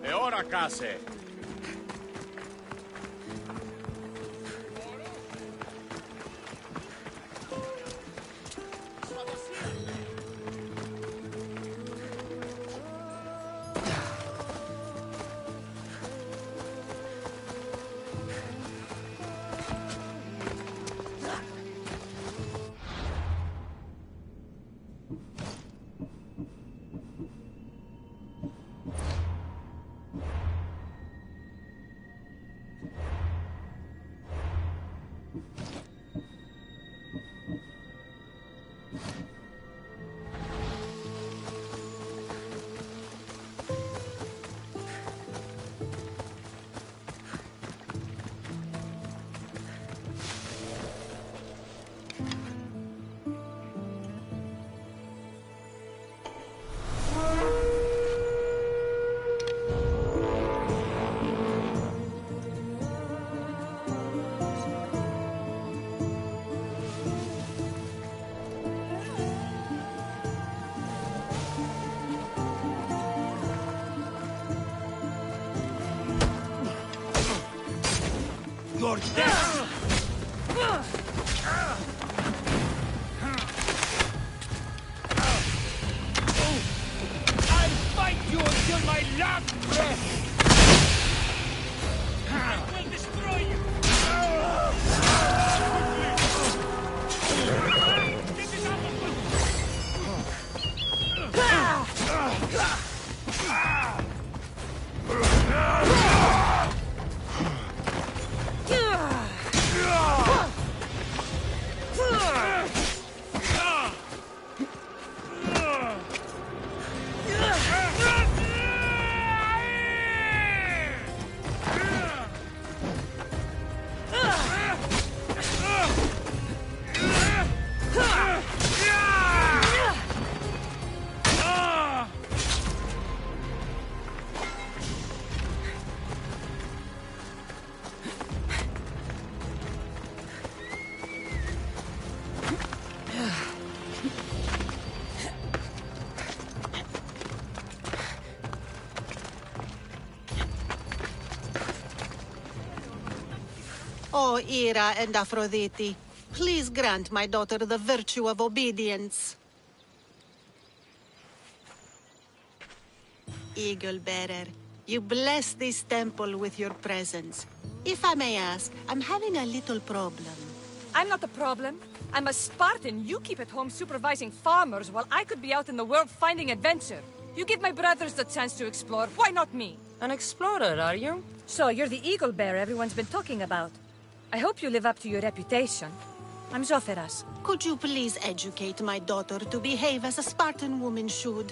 E ora, case! You're dead! I'll fight you until my last breath! I will destroy you! Get this out of Oh, Ira and Aphrodite, please grant my daughter the virtue of obedience. Eagle Bearer, you bless this temple with your presence. If I may ask, I'm having a little problem. I'm not the problem. I'm a Spartan. You keep at home supervising farmers while I could be out in the world finding adventure. You give my brothers the chance to explore. Why not me? An explorer, are you? So you're the eagle bearer everyone's been talking about. I hope you live up to your reputation. I'm Zoferas. Could you please educate my daughter to behave as a Spartan woman should?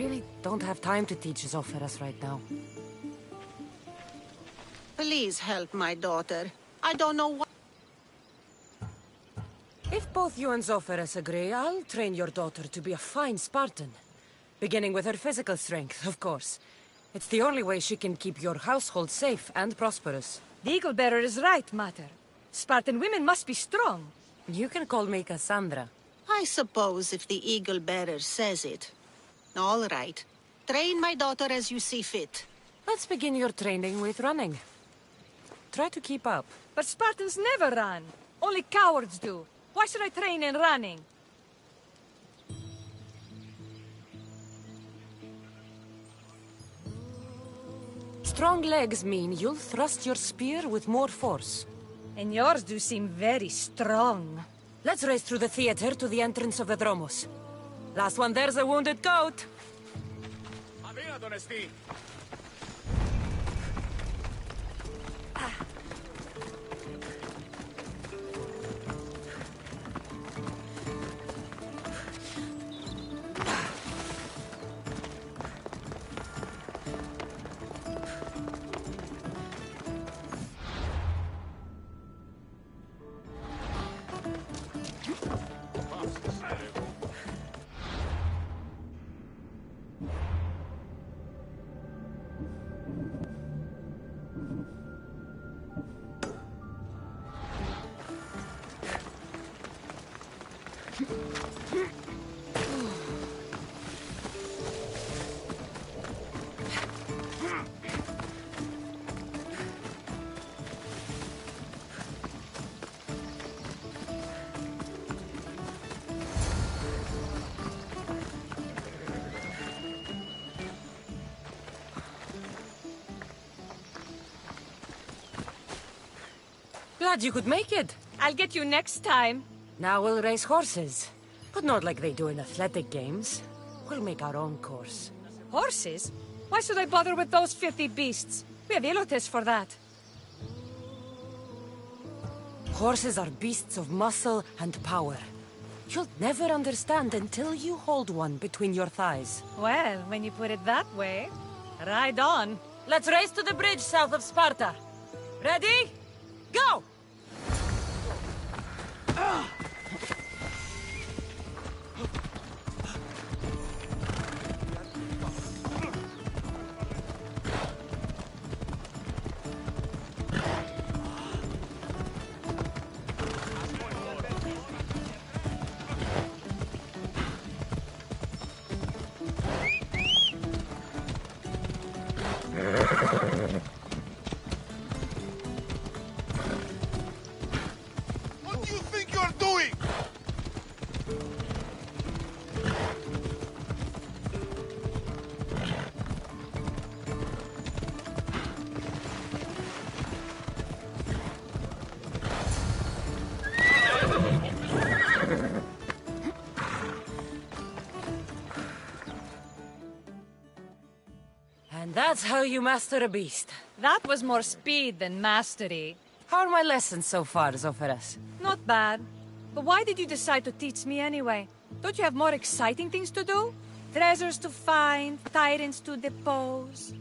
really don't have time to teach Zoferas right now. Please help my daughter. I don't know what... If both you and Zoferas agree, I'll train your daughter to be a fine Spartan. Beginning with her physical strength, of course. It's the only way she can keep your household safe and prosperous. The Eagle Bearer is right, Mater. Spartan women must be strong. You can call me Cassandra. I suppose if the Eagle Bearer says it. All right. Train my daughter as you see fit. Let's begin your training with running. Try to keep up. But Spartans never run. Only cowards do. Why should I train in running? Strong legs mean you'll thrust your spear with more force. And yours do seem very strong. Let's race through the theater to the entrance of the Dromos. Last one there's a wounded goat. Avvia, Donesti! Glad you could make it. I'll get you next time. Now we'll race horses. But not like they do in athletic games. We'll make our own course. Horses? Why should I bother with those filthy beasts? We have Elotes for that. Horses are beasts of muscle and power. You'll never understand until you hold one between your thighs. Well, when you put it that way, ride on. Let's race to the bridge south of Sparta. Ready? Go! What do you think you're doing? And that's how you master a beast. That was more speed than mastery. How are my lessons so far, Zoferas? Not bad. But why did you decide to teach me anyway? Don't you have more exciting things to do? Treasures to find, tyrants to depose.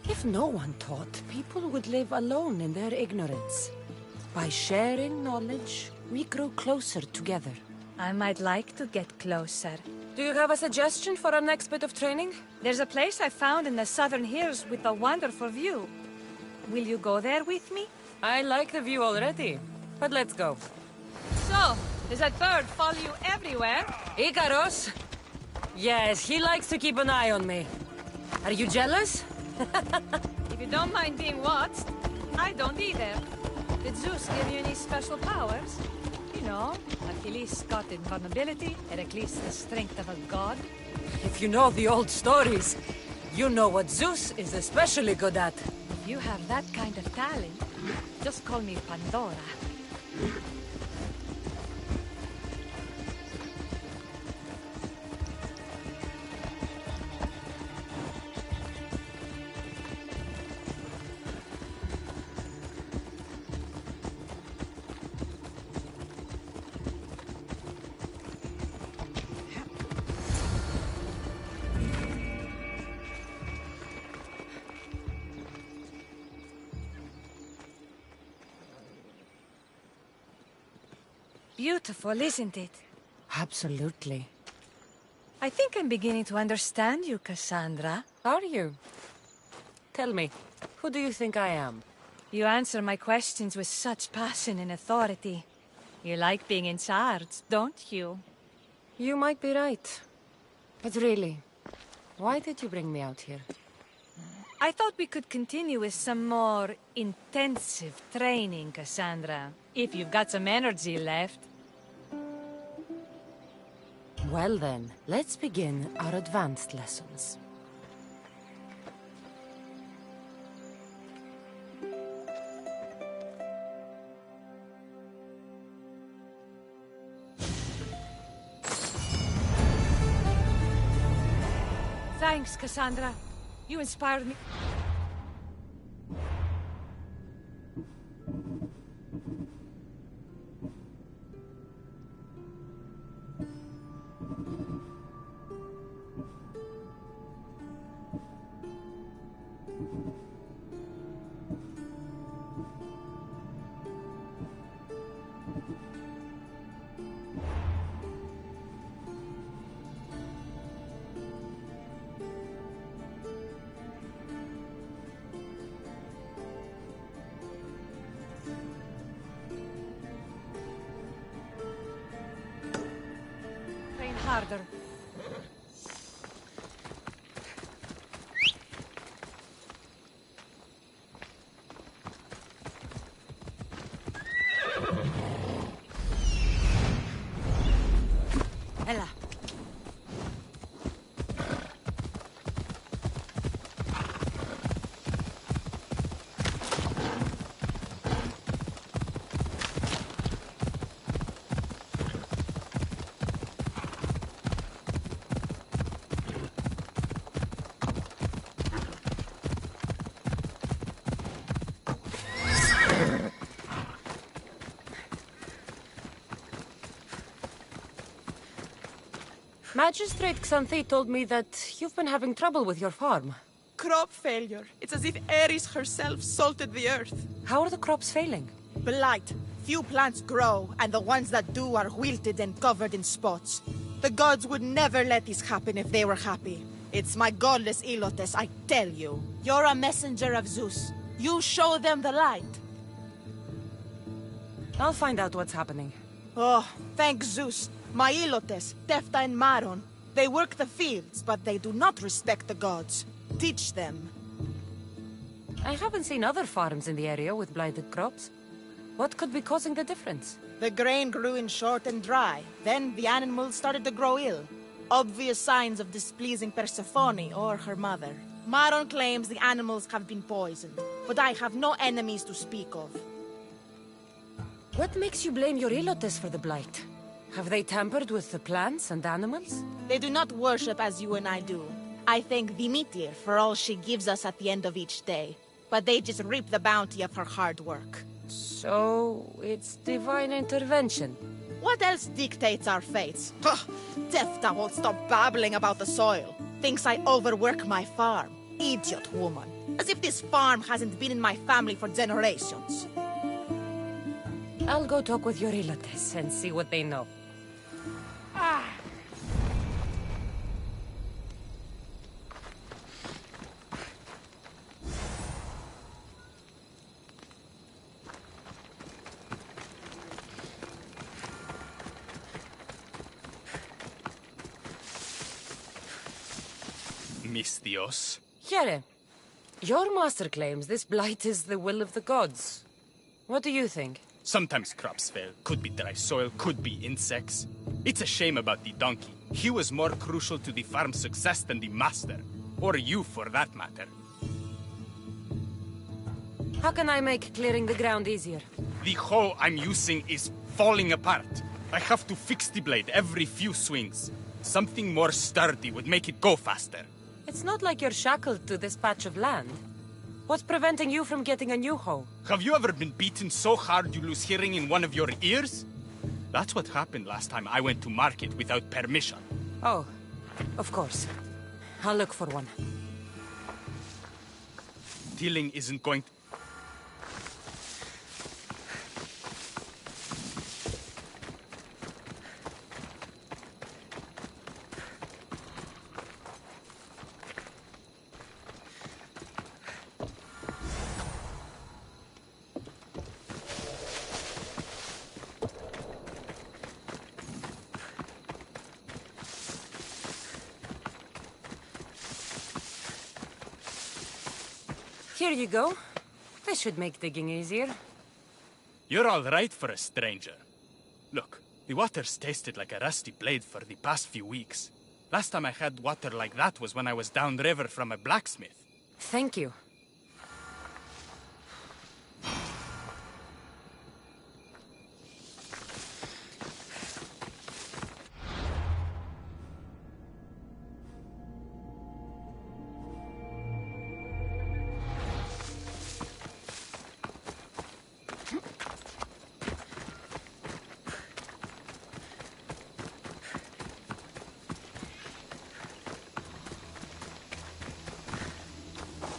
If no one taught, people would live alone in their ignorance. By sharing knowledge, we grow closer together. I might like to get closer. Do you have a suggestion for our next bit of training? There's a place I found in the southern hills with a wonderful view. Will you go there with me? I like the view already, but let's go. So, does that bird follow you everywhere? Ikaros? Yes, he likes to keep an eye on me. Are you jealous? If you don't mind being watched, I don't either. Did Zeus give you any special powers? You know, Achilles got invulnerability, Heracles the strength of a god. If you know the old stories, you know what Zeus is especially good at. If you have that kind of talent, just call me Pandora. beautiful, isn't it? Absolutely. I think I'm beginning to understand you, Cassandra. Are you? Tell me, who do you think I am? You answer my questions with such passion and authority. You like being in charge, don't you? You might be right. But really, why did you bring me out here? I thought we could continue with some more intensive training, Cassandra. If you've got some energy left. Well then, let's begin our advanced lessons. Thanks, Cassandra. You inspired me. Train harder. Ella. Magistrate Xanthi told me that you've been having trouble with your farm. Crop failure. It's as if Ares herself salted the earth. How are the crops failing? Blight. Few plants grow, and the ones that do are wilted and covered in spots. The gods would never let this happen if they were happy. It's my godless Ilotes, I tell you. You're a messenger of Zeus. You show them the light. I'll find out what's happening. Oh, thank Zeus. My Ilotes, Tefta and Maron. They work the fields, but they do not respect the gods. Teach them. I haven't seen other farms in the area with blighted crops. What could be causing the difference? The grain grew in short and dry. Then the animals started to grow ill. Obvious signs of displeasing Persephone or her mother. Maron claims the animals have been poisoned, but I have no enemies to speak of. What makes you blame your Ilotes for the blight? Have they tampered with the plants and animals? They do not worship as you and I do. I thank Demeter for all she gives us at the end of each day, but they just reap the bounty of her hard work. So, it's divine intervention. What else dictates our fates? Tefta won't stop babbling about the soil. Thinks I overwork my farm. Idiot woman. As if this farm hasn't been in my family for generations. I'll go talk with your Ilotes and see what they know. Mis Dios. Here, your master claims this blight is the will of the gods. What do you think? Sometimes crops fail. Could be dry soil, could be insects. It's a shame about the donkey. He was more crucial to the farm's success than the master. Or you, for that matter. How can I make clearing the ground easier? The hoe I'm using is falling apart. I have to fix the blade every few swings. Something more sturdy would make it go faster. It's not like you're shackled to this patch of land. What's preventing you from getting a new hoe? Have you ever been beaten so hard you lose hearing in one of your ears? That's what happened last time I went to market without permission. Oh, of course. I'll look for one. Tilling isn't going to... Here you go. This should make digging easier. You're all right for a stranger. Look, the water's tasted like a rusty blade for the past few weeks. Last time I had water like that was when I was downriver from a blacksmith. Thank you.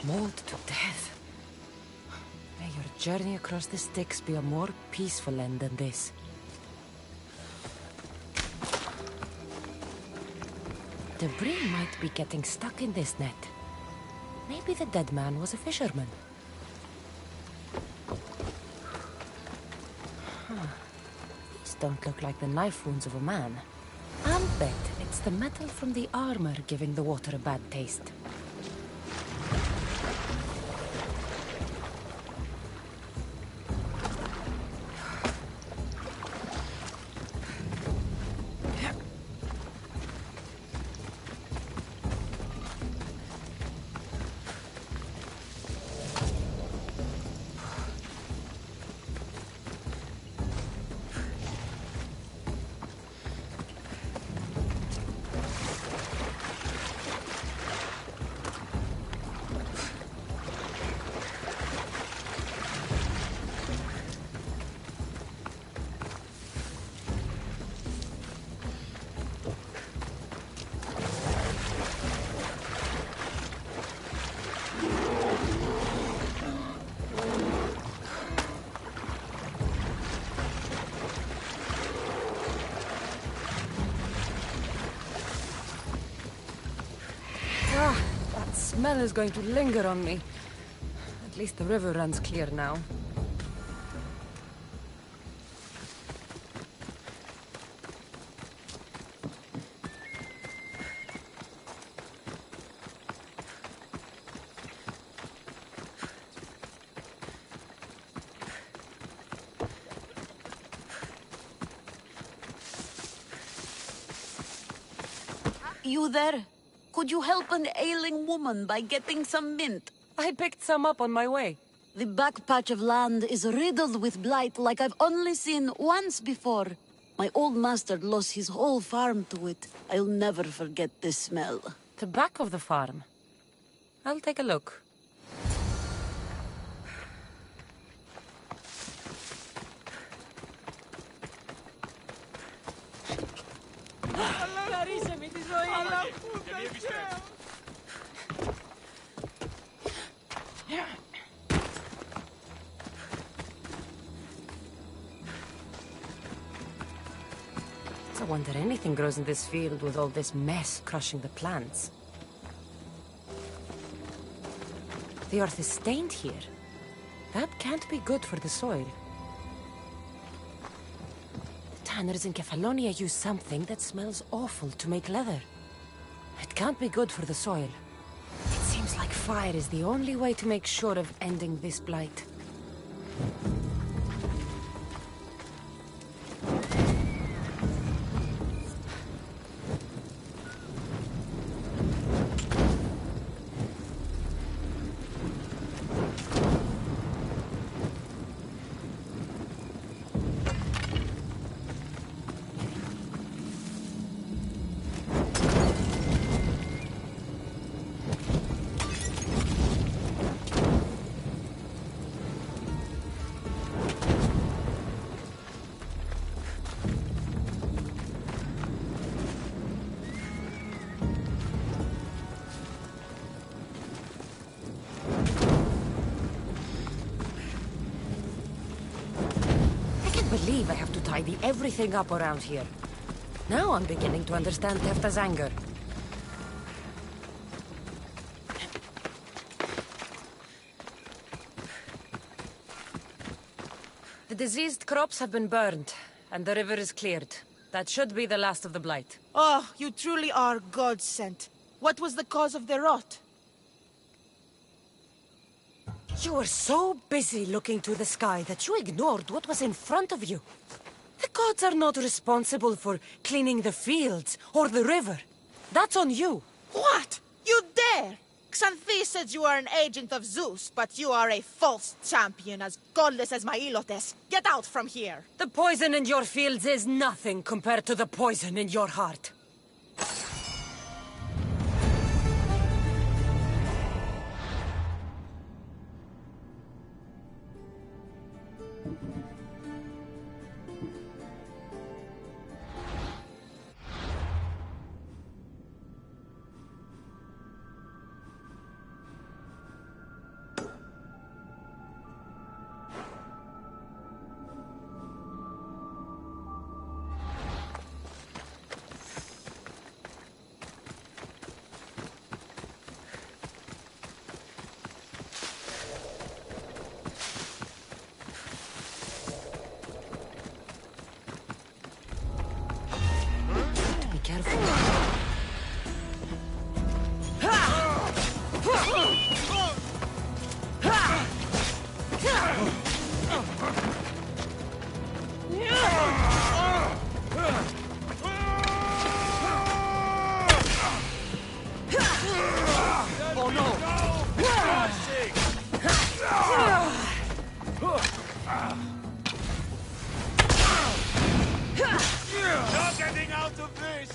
Mauled to death. May your journey across the Styx be a more peaceful end than this. Debris might be getting stuck in this net. Maybe the dead man was a fisherman. These don't look like the knife wounds of a man. I'll bet it's the metal from the armor giving the water a bad taste. The smell is going to linger on me. At least the river runs clear now. You there? Could you help an ailing woman by getting some mint? I picked some up on my way. The back patch of land is riddled with blight like I've only seen once before. My old master lost his whole farm to it. I'll never forget this smell. The back of the farm. I'll take a look. I wonder anything grows in this field with all this mess crushing the plants. The earth is stained here. That can't be good for the soil. The tanners in Kefalonia use something that smells awful to make leather. It can't be good for the soil. It seems like fire is the only way to make sure of ending this blight. I believe I have to tidy everything up around here. Now I'm beginning to understand Tefta's anger. The diseased crops have been burned, and the river is cleared. That should be the last of the blight. Oh, you truly are God-sent. What was the cause of the rot? You were so busy looking to the sky that you ignored what was in front of you. The gods are not responsible for cleaning the fields or the river. That's on you. What? You dare? Xanthi said you are an agent of Zeus, but you are a false champion as godless as my Ilotes. Get out from here! The poison in your fields is nothing compared to the poison in your heart. Careful. Oh no! You're getting out of this!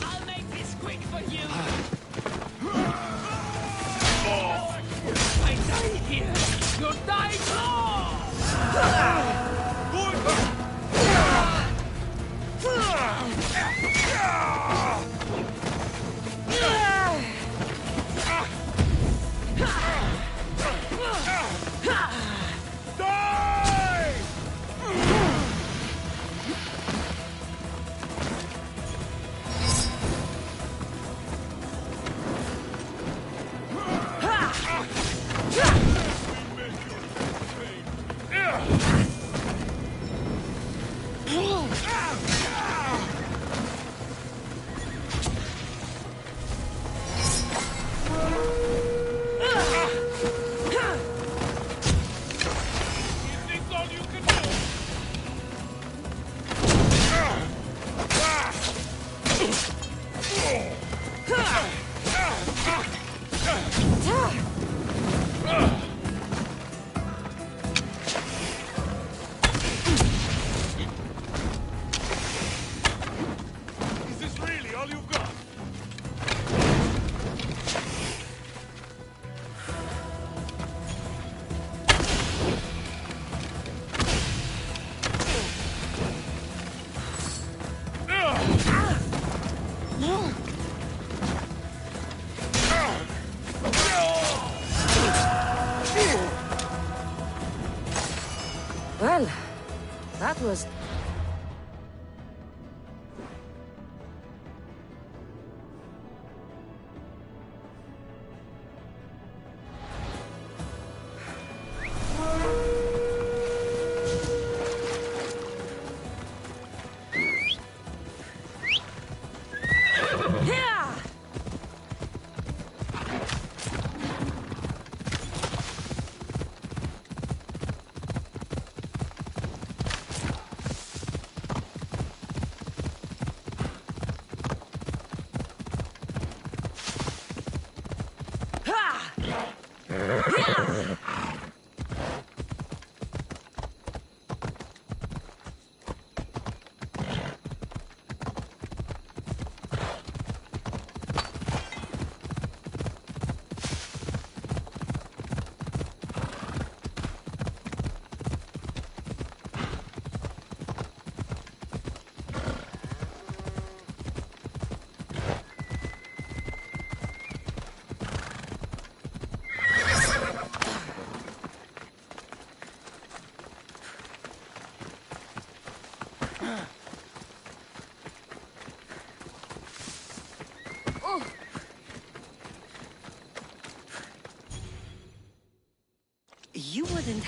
I'll make this quick for you! I die here! You're dying! Is this really all you've got? Well, that was...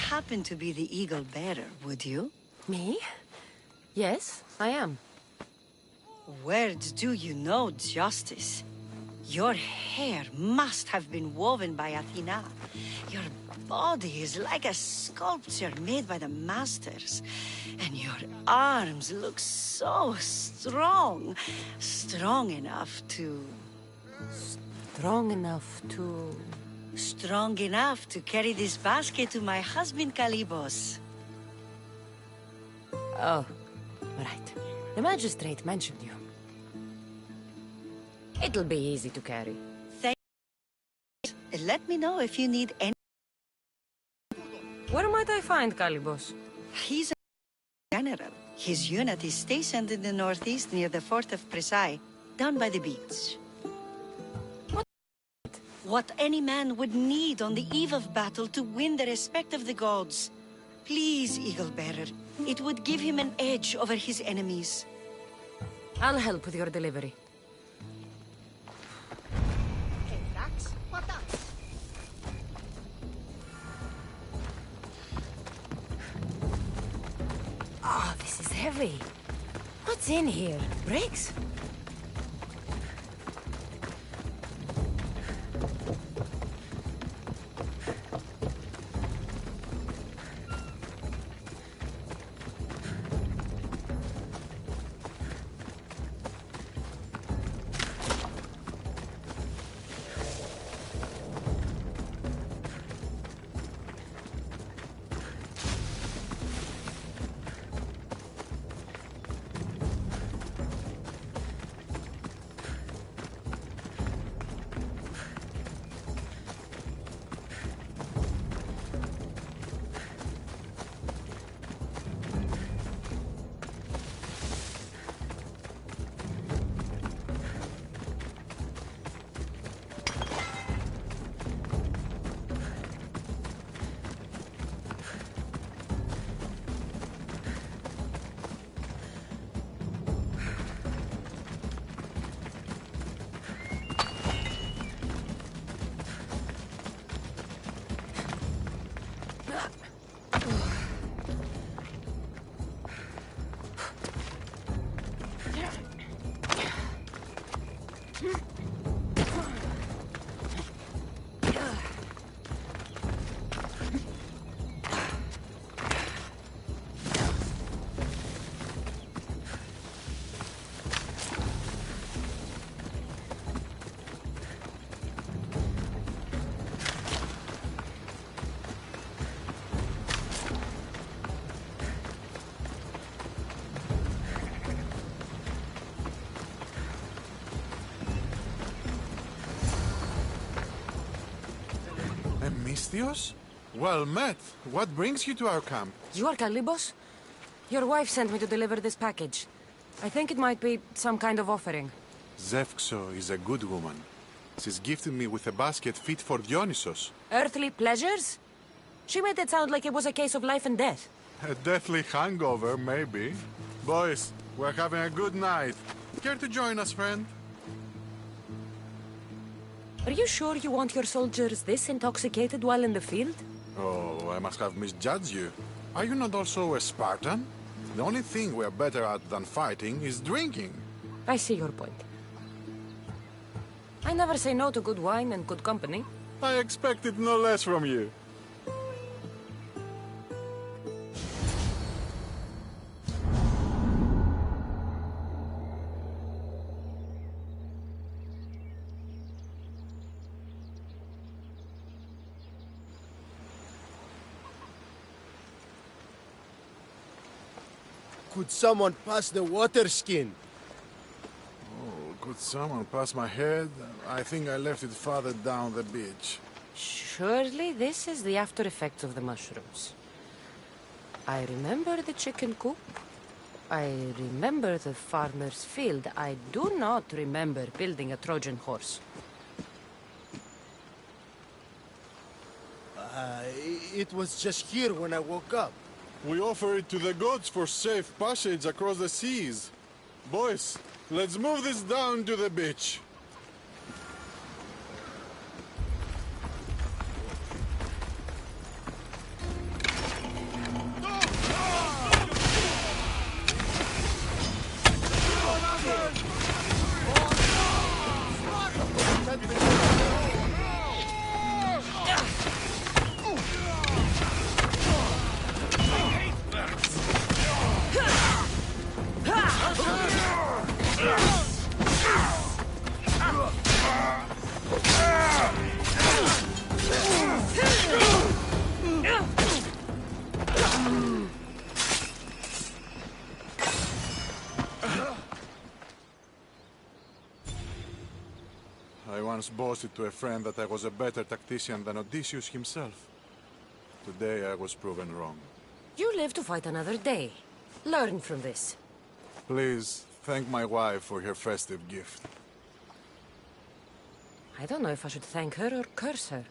happen to be the eagle bearer, would you? Me? Yes, I am. Words do you know, Justice? Your hair must have been woven by Athena. Your body is like a sculpture made by the masters. And your arms look so strong. Strong enough to... Strong enough to... Strong enough to carry this basket to my husband Kalibos. Oh, right. The magistrate mentioned you. It'll be easy to carry. Let me know if you need any... Where might I find Kalibos? He's a general. His unit is stationed in the northeast near the fort of Presai, down by the beach. What any man would need on the eve of battle to win the respect of the gods. Please, Eagle Bearer. It would give him an edge over his enemies. I'll help with your delivery. Hey, Dax, what up? Oh, this is heavy. What's in here? Bricks? Misthios? Well met. What brings you to our camp? You are Kalibos? Your wife sent me to deliver this package. I think it might be some kind of offering. Zevxo is a good woman. She's gifted me with a basket fit for Dionysos. Earthly pleasures? She made it sound like it was a case of life and death. A deathly hangover, maybe. Boys, we're having a good night. Care to join us, friend? Are you sure you want your soldiers this intoxicated while in the field? Oh, I must have misjudged you. Are you not also a Spartan? The only thing we're better at than fighting is drinking. I see your point. I never say no to good wine and good company. I expected no less from you. Could someone pass the water skin? Oh, could someone pass my head? I think I left it farther down the beach. Surely this is the after effects of the mushrooms. I remember the chicken coop. I remember the farmer's field. I do not remember building a Trojan horse. It was just here when I woke up. We offer it to the gods for safe passage across the seas. Boys, let's move this down to the beach. I once boasted to a friend that I was a better tactician than Odysseus himself. Today I was proven wrong. You live to fight another day. Learn from this. Please, thank my wife for her festive gift. I don't know if I should thank her or curse her.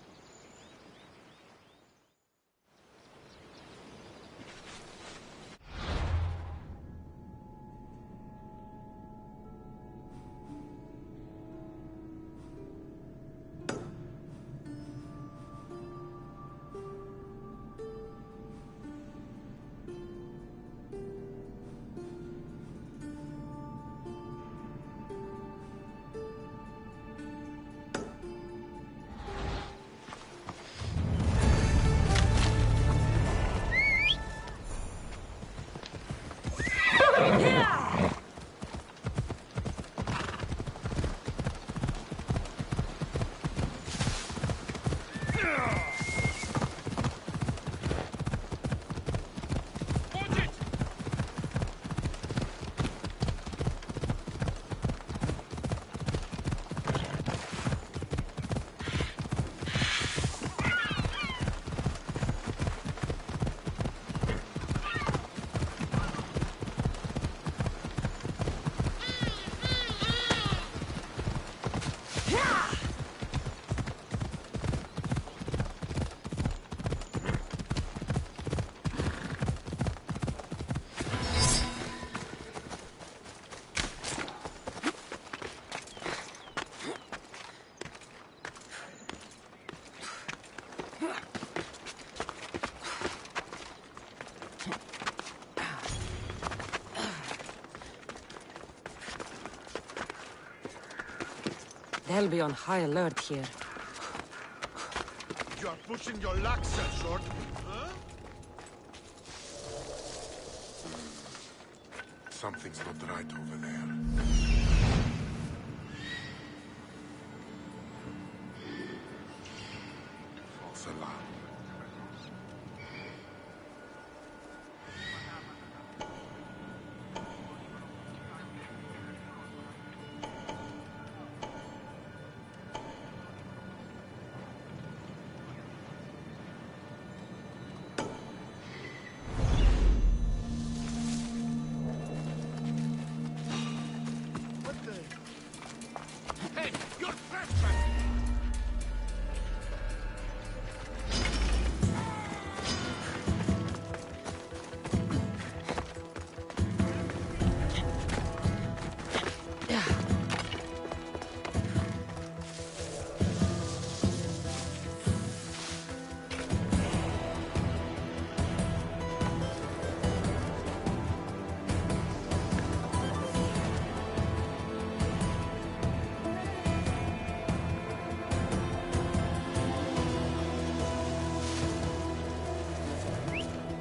They'll be on high alert here. You are pushing your luck, Sword. Huh? Something's not right over there. False alarm. Hey, you're trespassing!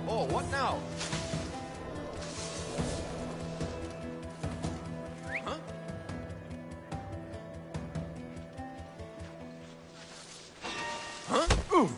Oh, what now? Huh? Huh? Ooh.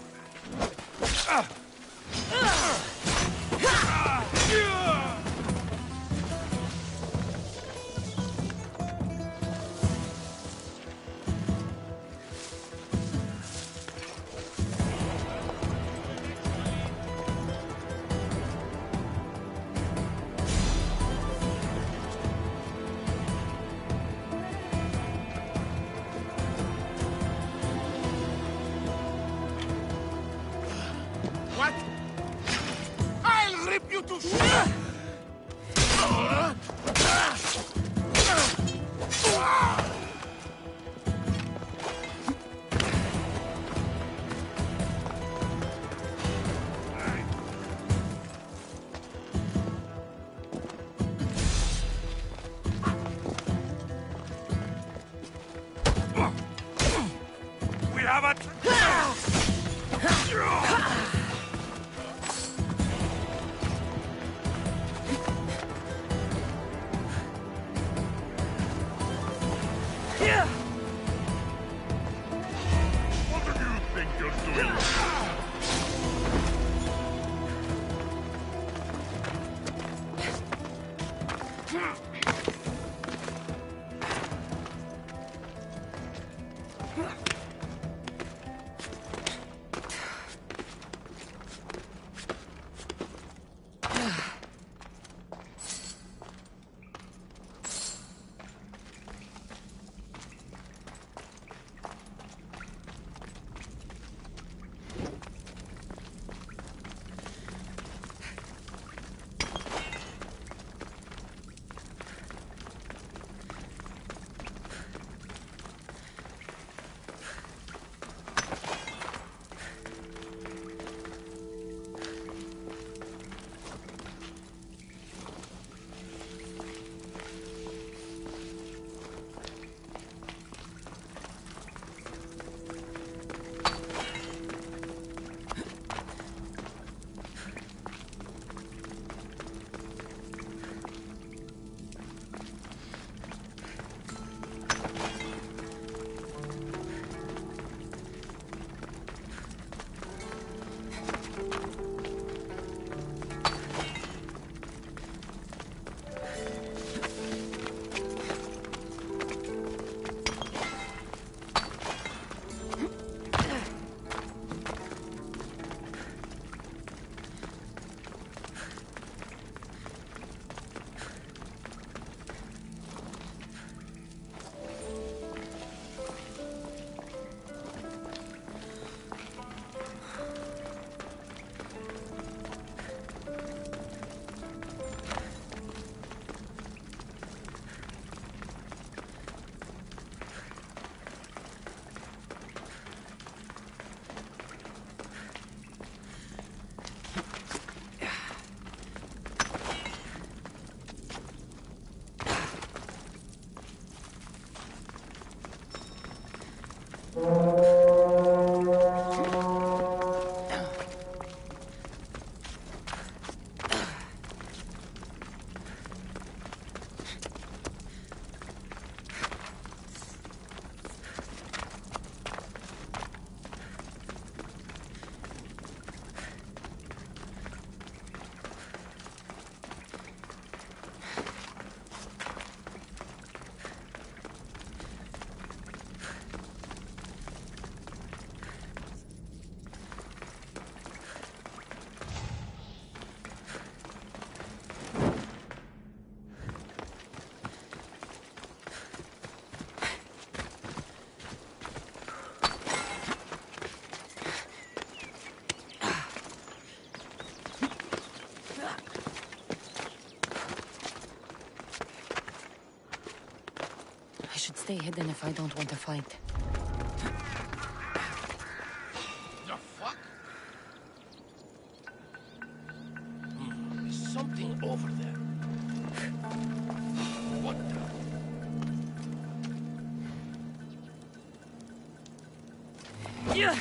should stay hidden if I don't want to fight. The fuck? There's something over there. What the? Yeah.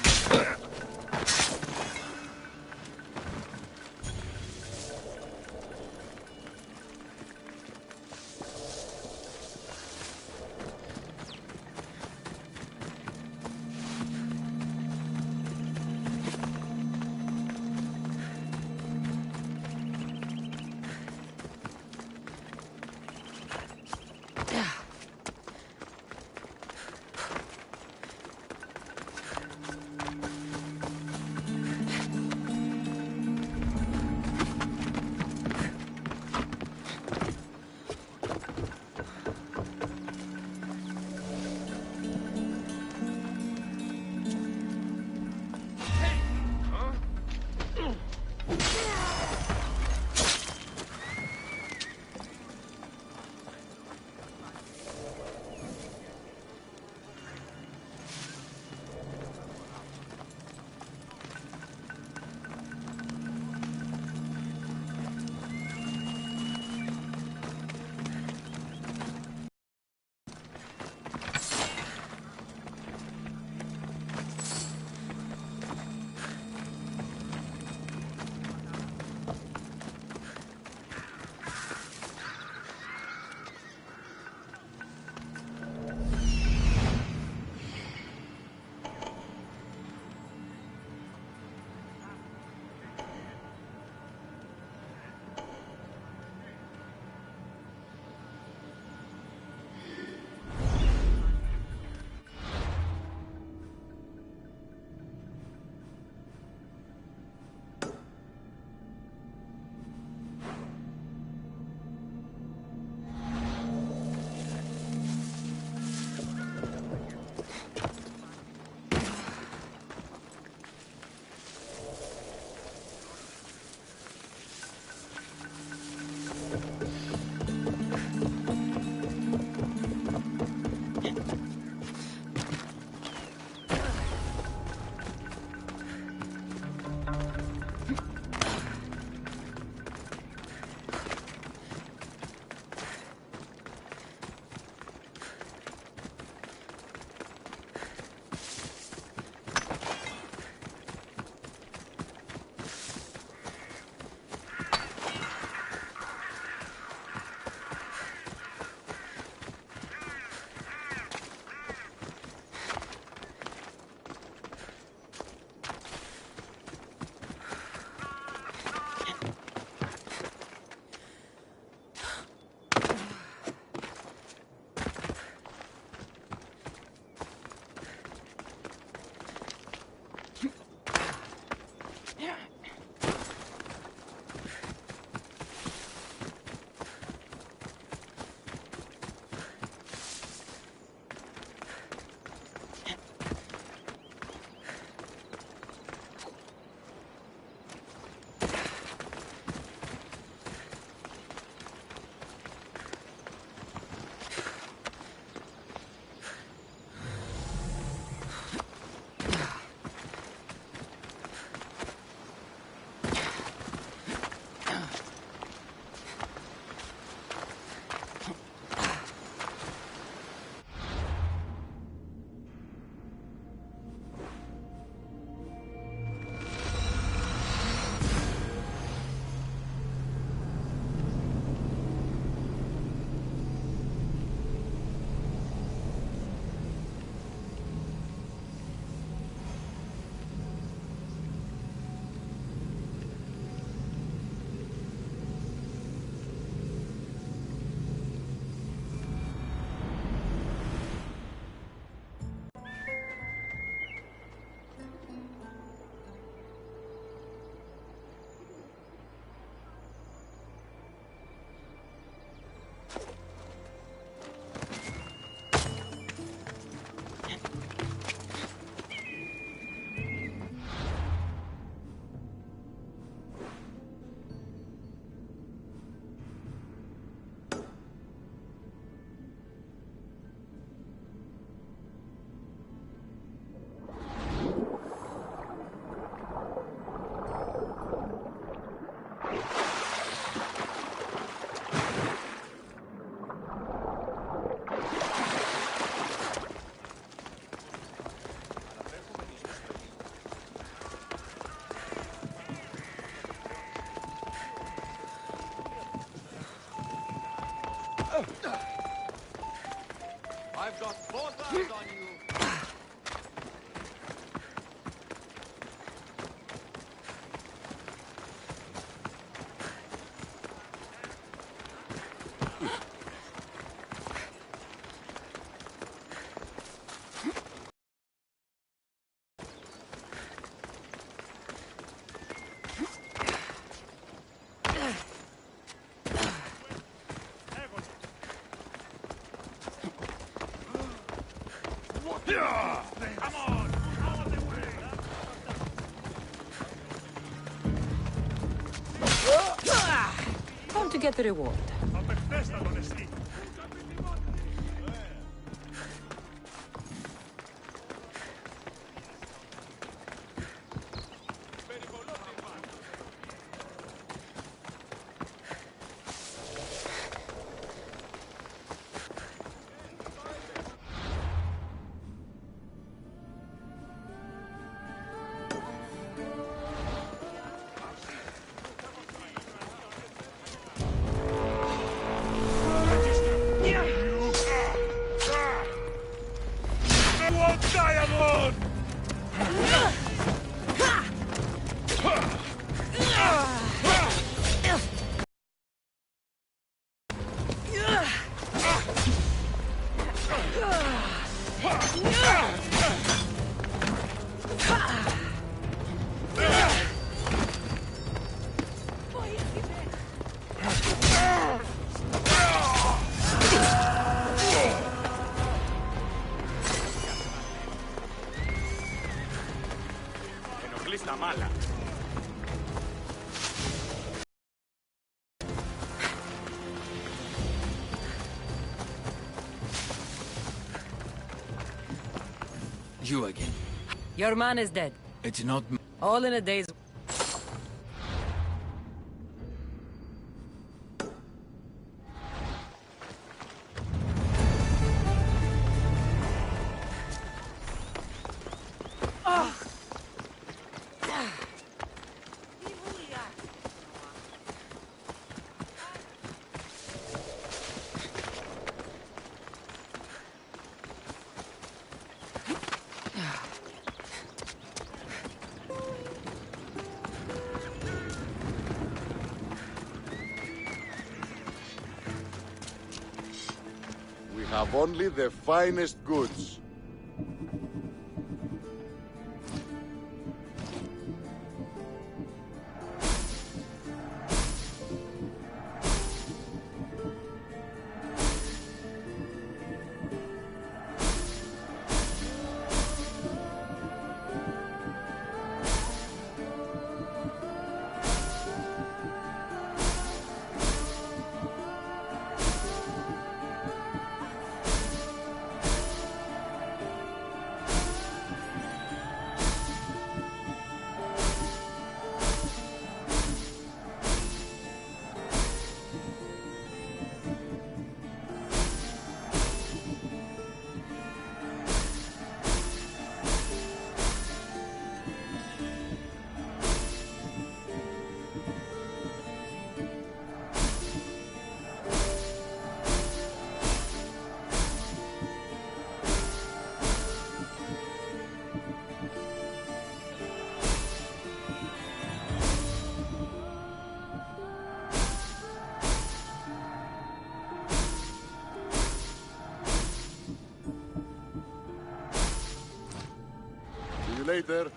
I've got both eyes on you. Time to get the reward. Mala. You again. Your man is dead. It's not... All in a day's... Have only the finest goods. Later.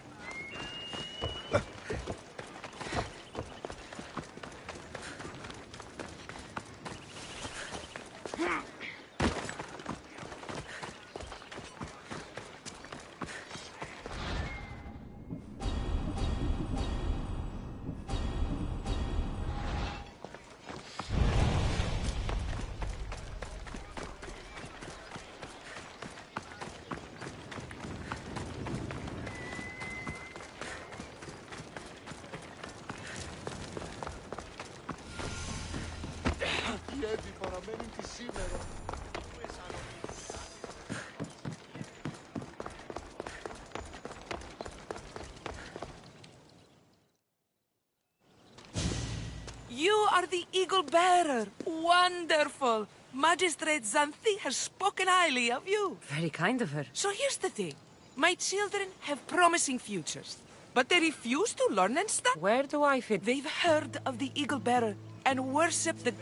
You are the eagle bearer. Wonderful. Magistrate Xanthi has spoken highly of you. Very kind of her. So here's the thing. My children have promising futures, but they refuse to learn and study. Where do I fit? They've heard of the Eagle Bearer and worship the...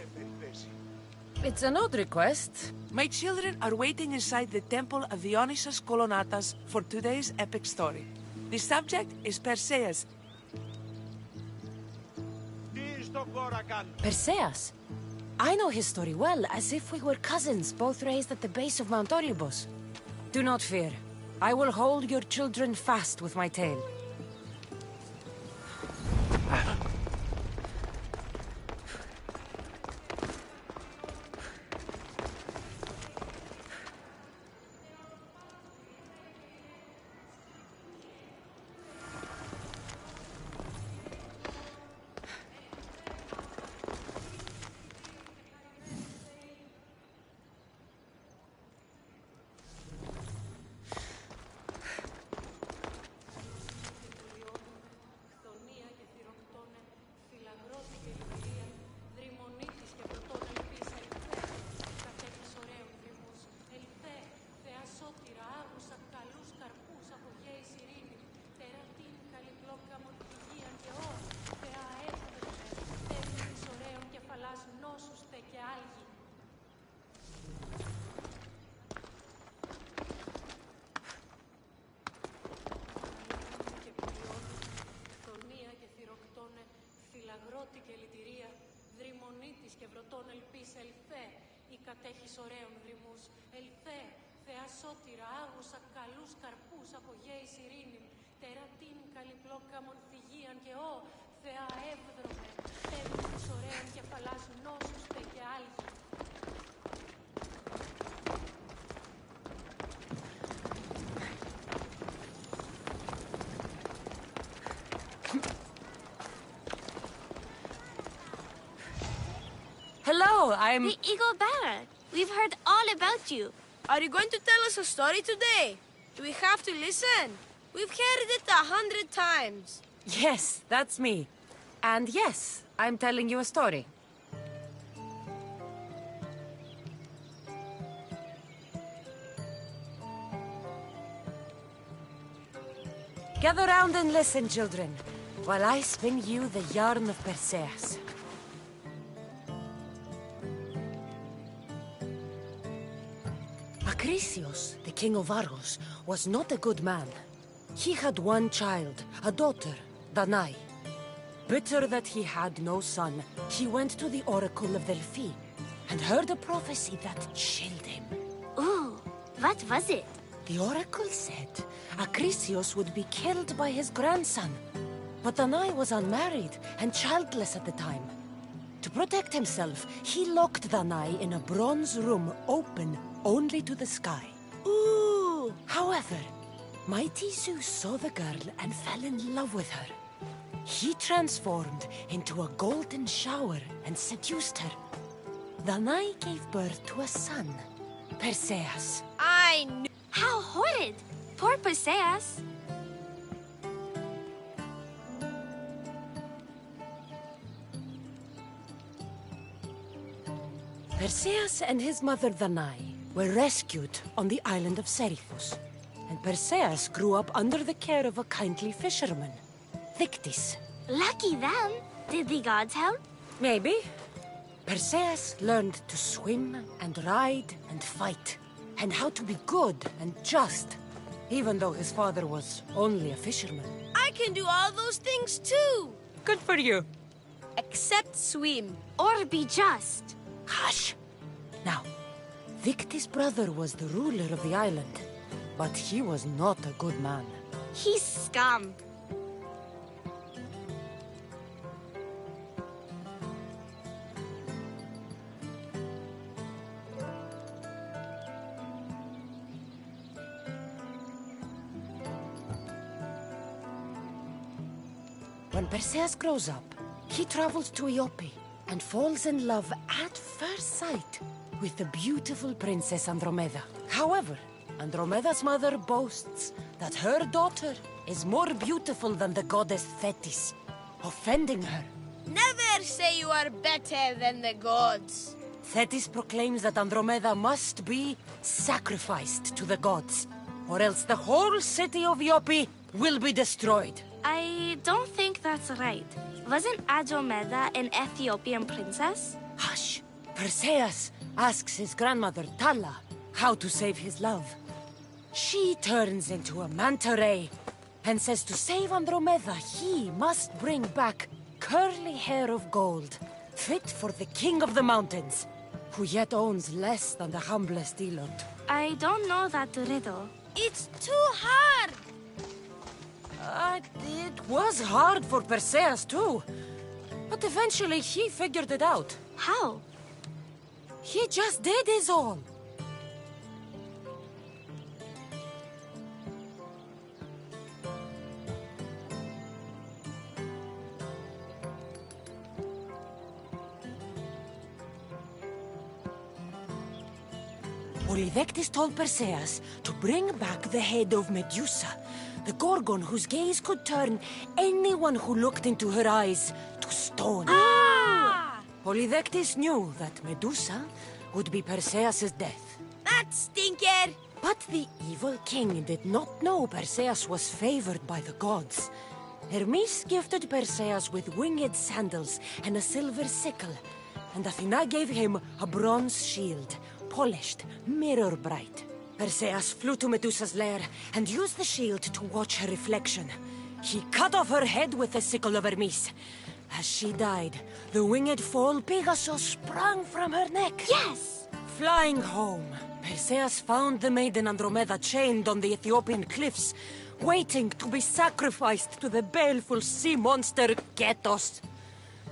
It's an odd request. My children are waiting inside the Temple of Dionysus Colonatas for today's epic story. The subject is Perseus. Perseus? I know his story well, as if we were cousins, both raised at the base of Mount Olympus. Do not fear. I will hold your children fast with my tail. Hello, I'm... The Eagle Bearer. We've heard all about you. Are you going to tell us a story today? Do we have to listen? We've heard it 100 times. Yes, that's me. And yes, I'm telling you a story. Gather round and listen, children, while I spin you the yarn of Perseus. Acrisius, the king of Argos, was not a good man. He had one child, a daughter, Danae. Bitter that he had no son, he went to the oracle of Delphi and heard a prophecy that chilled him. Ooh, what was it? The oracle said Acrisius would be killed by his grandson. But Danae was unmarried and childless at the time. To protect himself, he locked Danae in a bronze room open only to the sky. Ooh! However, mighty Zeus saw the girl and fell in love with her. He transformed into a golden shower and seduced her. Danae gave birth to a son, Perseus. I knew... How horrid! Poor Perseus. Perseus and his mother Danae were rescued on the island of Seriphos, and Perseus grew up under the care of a kindly fisherman, Victis. Lucky them. Did the gods help? Maybe. Perseus learned to swim and ride and fight, and how to be good and just, even though his father was only a fisherman. I can do all those things too! Good for you. Except swim. Or be just. Hush! Now, Victis' brother was the ruler of the island, but he was not a good man. He's scum. When Perseus grows up, he travels to Iope and falls in love at first sight with the beautiful Princess Andromeda. However, Andromeda's mother boasts that her daughter is more beautiful than the goddess Thetis, offending her. Never say you are better than the gods. Thetis proclaims that Andromeda must be sacrificed to the gods, or else the whole city of Iope will be destroyed. I don't think that's right. Wasn't Andromeda an Ethiopian princess? Hush! Perseus asks his grandmother, Tala, how to save his love. She turns into a manta ray and says to save Andromeda, he must bring back curly hair of gold, fit for the king of the mountains, who yet owns less than the humblest Elot. I don't know that riddle. It's too hard! It was hard for Perseus too, but eventually he figured it out. How? He just did his own. Polydectes told Perseus to bring back the head of Medusa, the Gorgon whose gaze could turn anyone who looked into her eyes to stone. Ah! Polydectes knew that Medusa would be Perseus' death. That stinker! But the evil king did not know Perseus was favored by the gods. Hermes gifted Perseus with winged sandals and a silver sickle, and Athena gave him a bronze shield, polished, mirror bright. Perseus flew to Medusa's lair and used the shield to watch her reflection. He cut off her head with the sickle of Hermes. As she died, the winged foal Pegasus sprang from her neck. Yes! Flying home, Perseus found the maiden Andromeda chained on the Ethiopian cliffs, waiting to be sacrificed to the baleful sea monster Ketos.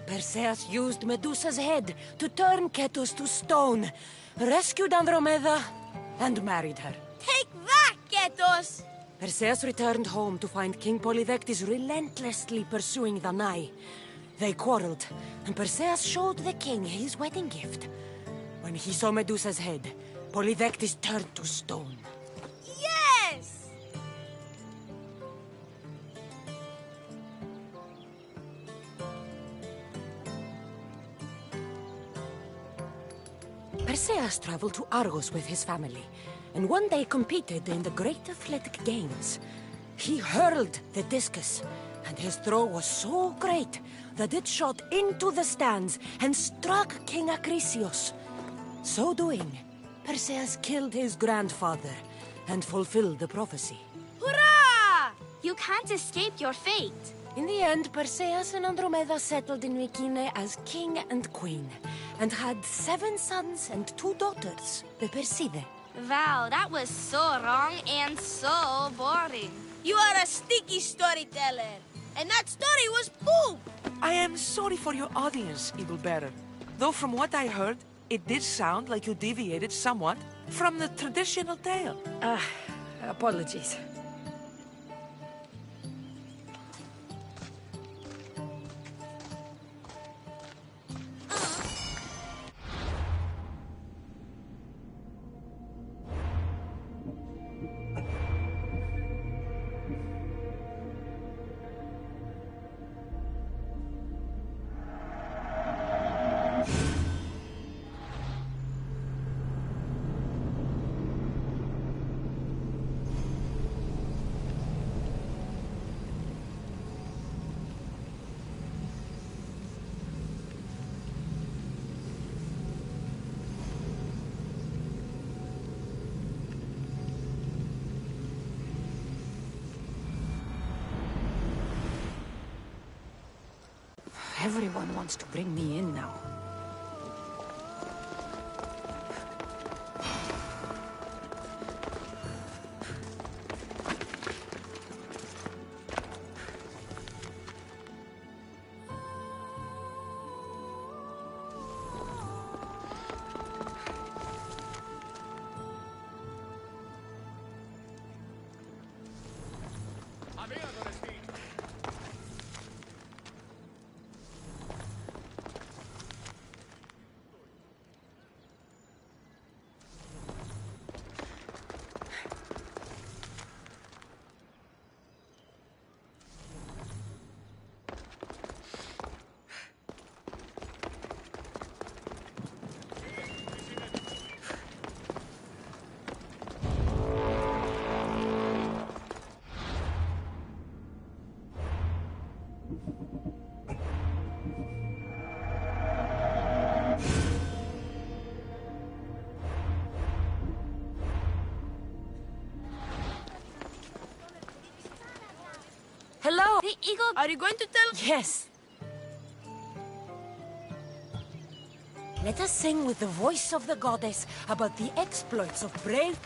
Perseus used Medusa's head to turn Ketos to stone, rescued Andromeda, and married her. Take that, Ketos! Perseus returned home to find King Polydectes relentlessly pursuing the Nai. They quarreled, and Perseus showed the king his wedding gift. When he saw Medusa's head, Polydectes turned to stone. Yes! Perseus traveled to Argos with his family, and one day competed in the Great Athletic Games. He hurled the discus, and his throw was so great that it shot into the stands and struck King Acrisius. So doing, Perseus killed his grandfather and fulfilled the prophecy. Hurrah! You can't escape your fate. In the end, Perseus and Andromeda settled in Mycenae as king and queen, and had 7 sons and 2 daughters, the Perside. Wow, that was so wrong and so boring. You are a sticky storyteller, and that story was poop! I am sorry for your audience, Evil Bearer. Though from what I heard, it did sound like you deviated somewhat from the traditional tale. Apologies. Everyone wants to bring me in now. Hello! The eagle... Are you going to tell... Yes. Let us sing with the voice of the goddess about the exploits of brave...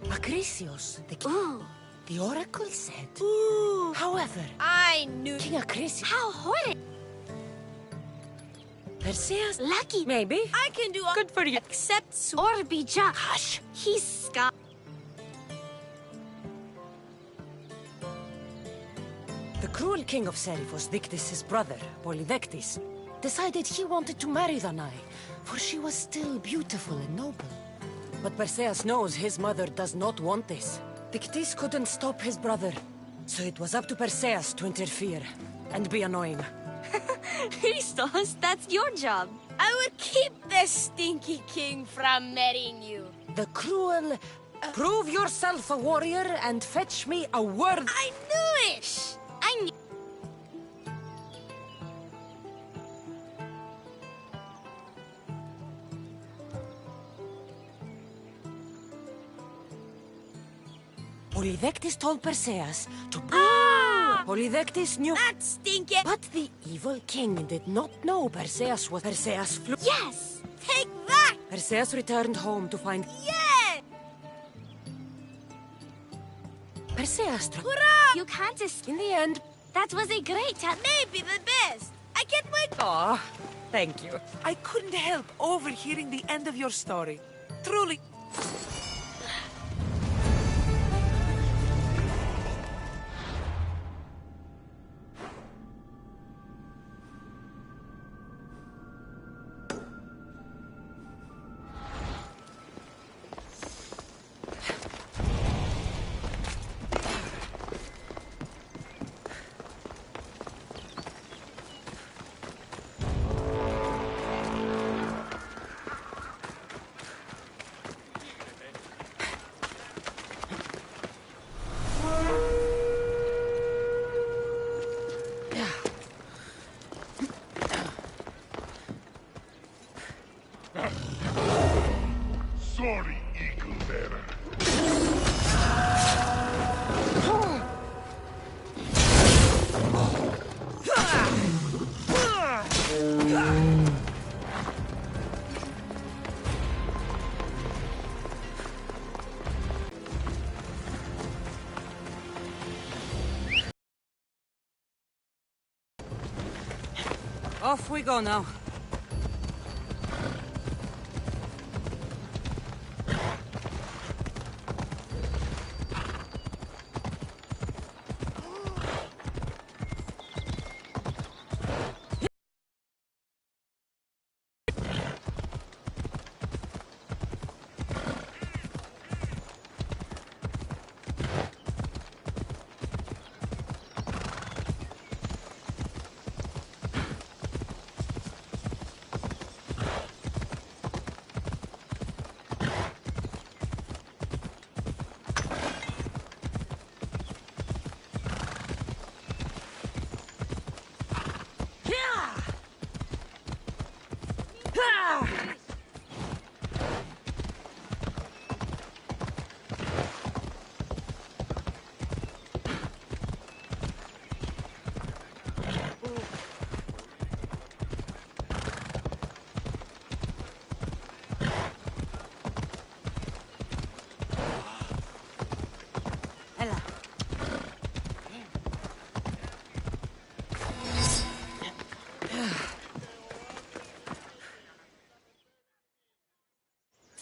Acrisios, the king. Ooh. The oracle said. Ooh. However... I knew... King Acrisios... How horrid. Perseus... Lucky. Maybe. I can do... Good for you. Except... Or be just. Hush. He's Scott. The cruel king of Seriphos, Dictys' brother, Polydectes, decided he wanted to marry Danae, for she was still beautiful and noble. But Perseus knows his mother does not want this. Dictys couldn't stop his brother, so it was up to Perseus to interfere and be annoying. Christos, that's your job. I will keep the stinky king from marrying you. The cruel... Prove yourself a warrior and fetch me a word... I knew it! I knew... Polydectes told Perseus to... Ah! Polydectes knew... That stinky... But the evil king did not know Perseus was... Perseus flew... Yes! Take that! Perseus returned home to find... Yeah! Perseus... Hurrah! You can't escape. In the end... That was a great time. Maybe the best. I can't wait. Aw, thank you. I couldn't help overhearing the end of your story. Truly... Sorry, Eagle Bearer. Off we go now.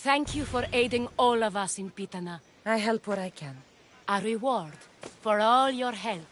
Thank you for aiding all of us in Pitana. I help where I can. A reward for all your help.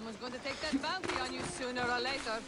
Someone's going to take that bounty on you sooner or later.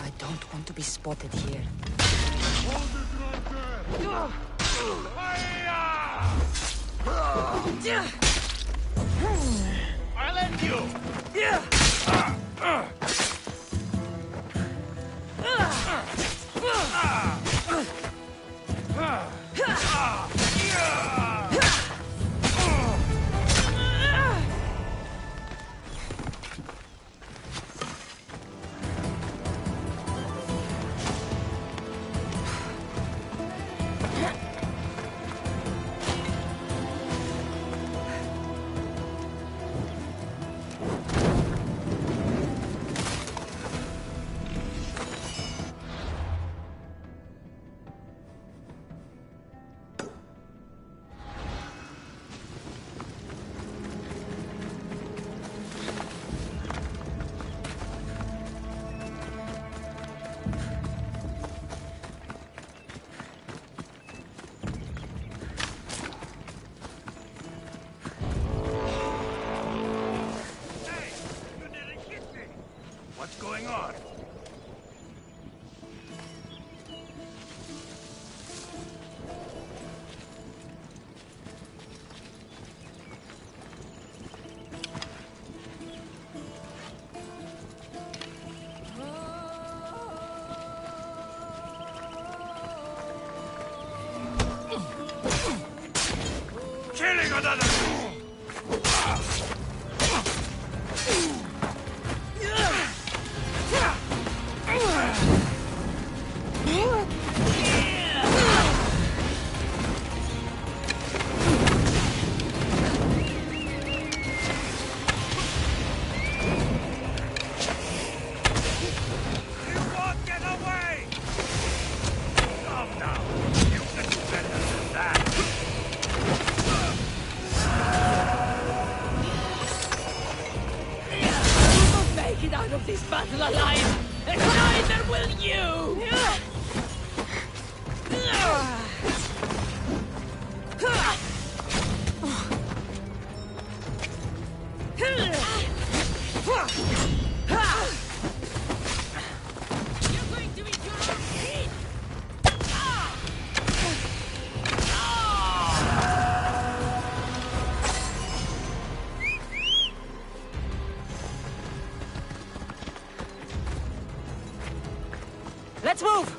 I don't want to be spotted here. I'll end you! What's going on? Killing another! Get out of this battle alive, and neither will you! You're going to eat your own feet! Let's move!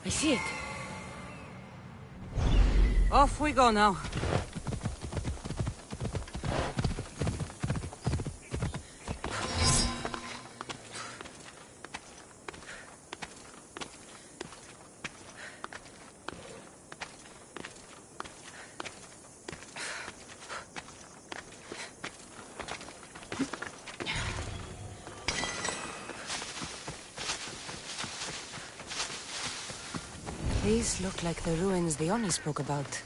I see it. Off we go now. These look like the ruins the Oni spoke about.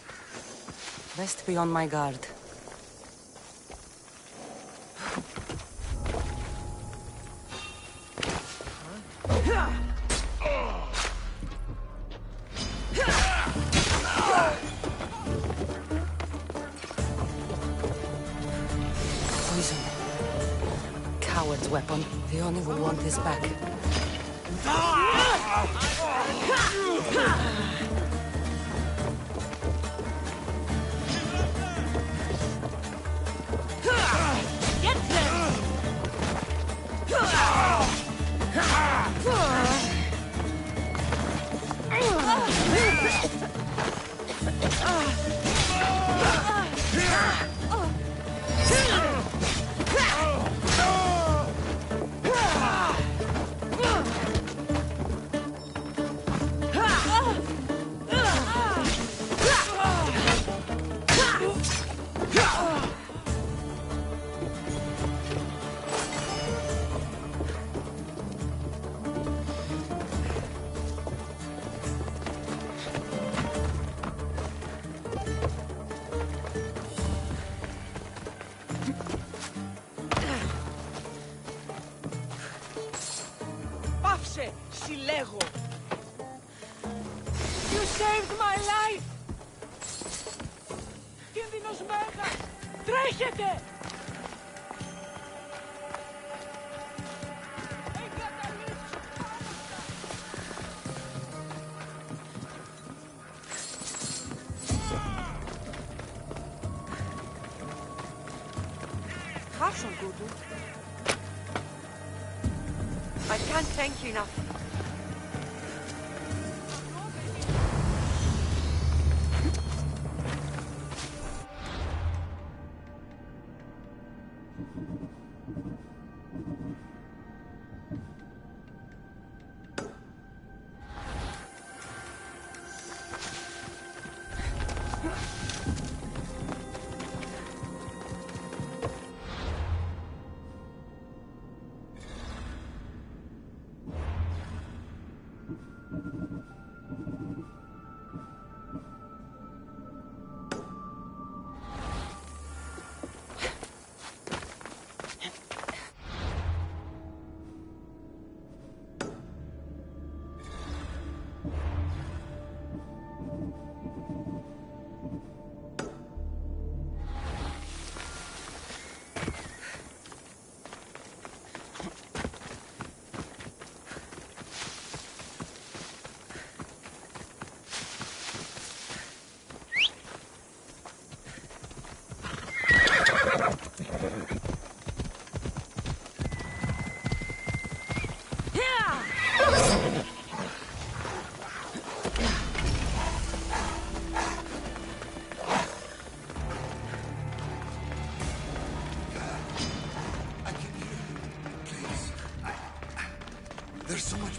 Best be on my guard. Poison. Coward's weapon. The Oni will want this back. Get them! Πάψε, συλλέγω! You saved my life! Κίνδυνος μέγας! Τρέχετε! Χάσον τούτου. I can't thank you enough.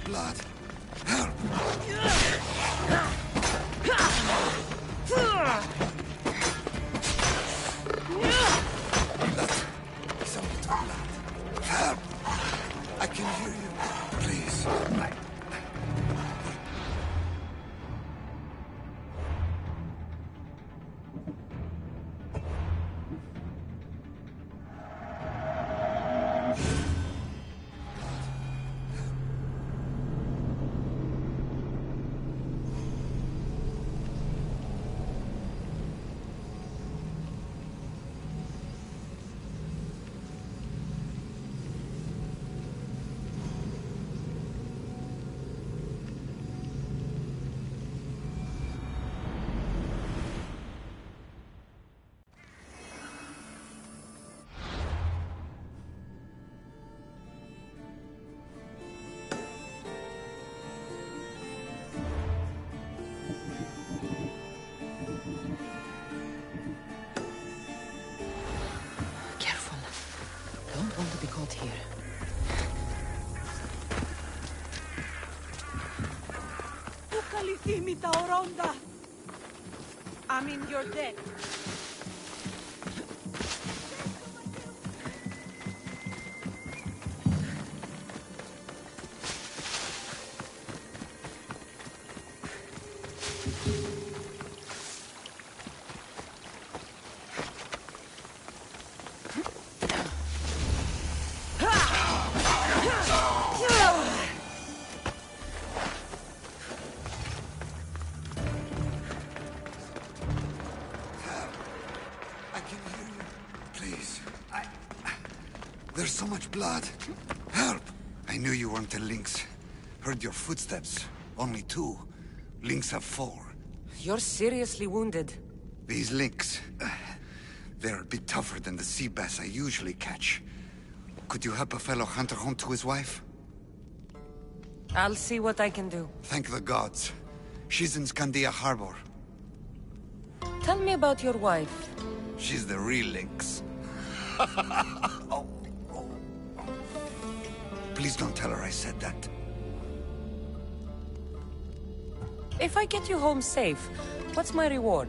blood. Help! It's only too loud. Help! I can hear you. Please. Want to be caught here. I mean, you're dead. There's so much blood. Help! I knew you weren't a lynx. Heard your footsteps. Only 2. Lynx have 4. You're seriously wounded. These lynx, they're a bit tougher than the sea bass I usually catch. Could you help a fellow hunter home to his wife? I'll see what I can do. Thank the gods. She's in Scandia Harbor. Tell me about your wife. She's the real lynx. Please don't tell her I said that. If I get you home safe, what's my reward?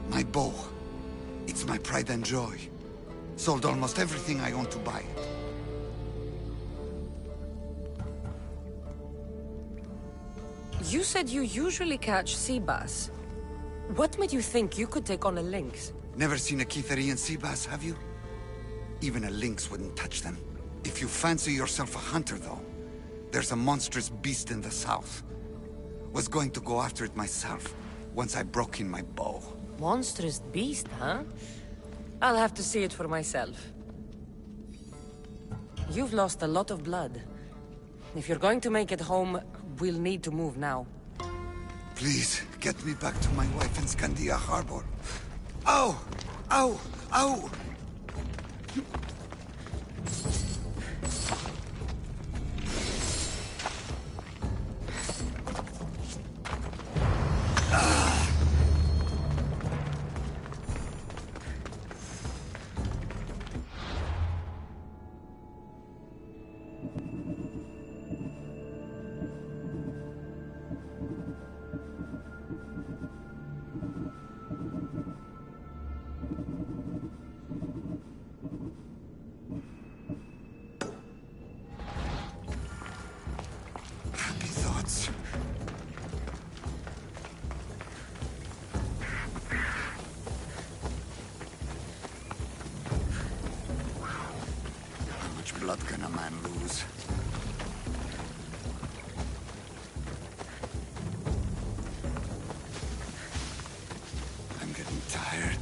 My bow. It's my pride and joy. Sold almost everything I own to buy it. You said you usually catch sea bass. What made you think you could take on a lynx? Never seen a Kitherian sea bass, have you? Even a lynx wouldn't touch them. If you fancy yourself a hunter, though, there's a monstrous beast in the south. Was going to go after it myself, once I broke in my bow. Monstrous beast, huh? I'll have to see it for myself. You've lost a lot of blood. If you're going to make it home, we'll need to move now. Please, get me back to my wife in Scandia Harbor. Ow! Ow! Ow! Blood can a man lose? I'm getting tired.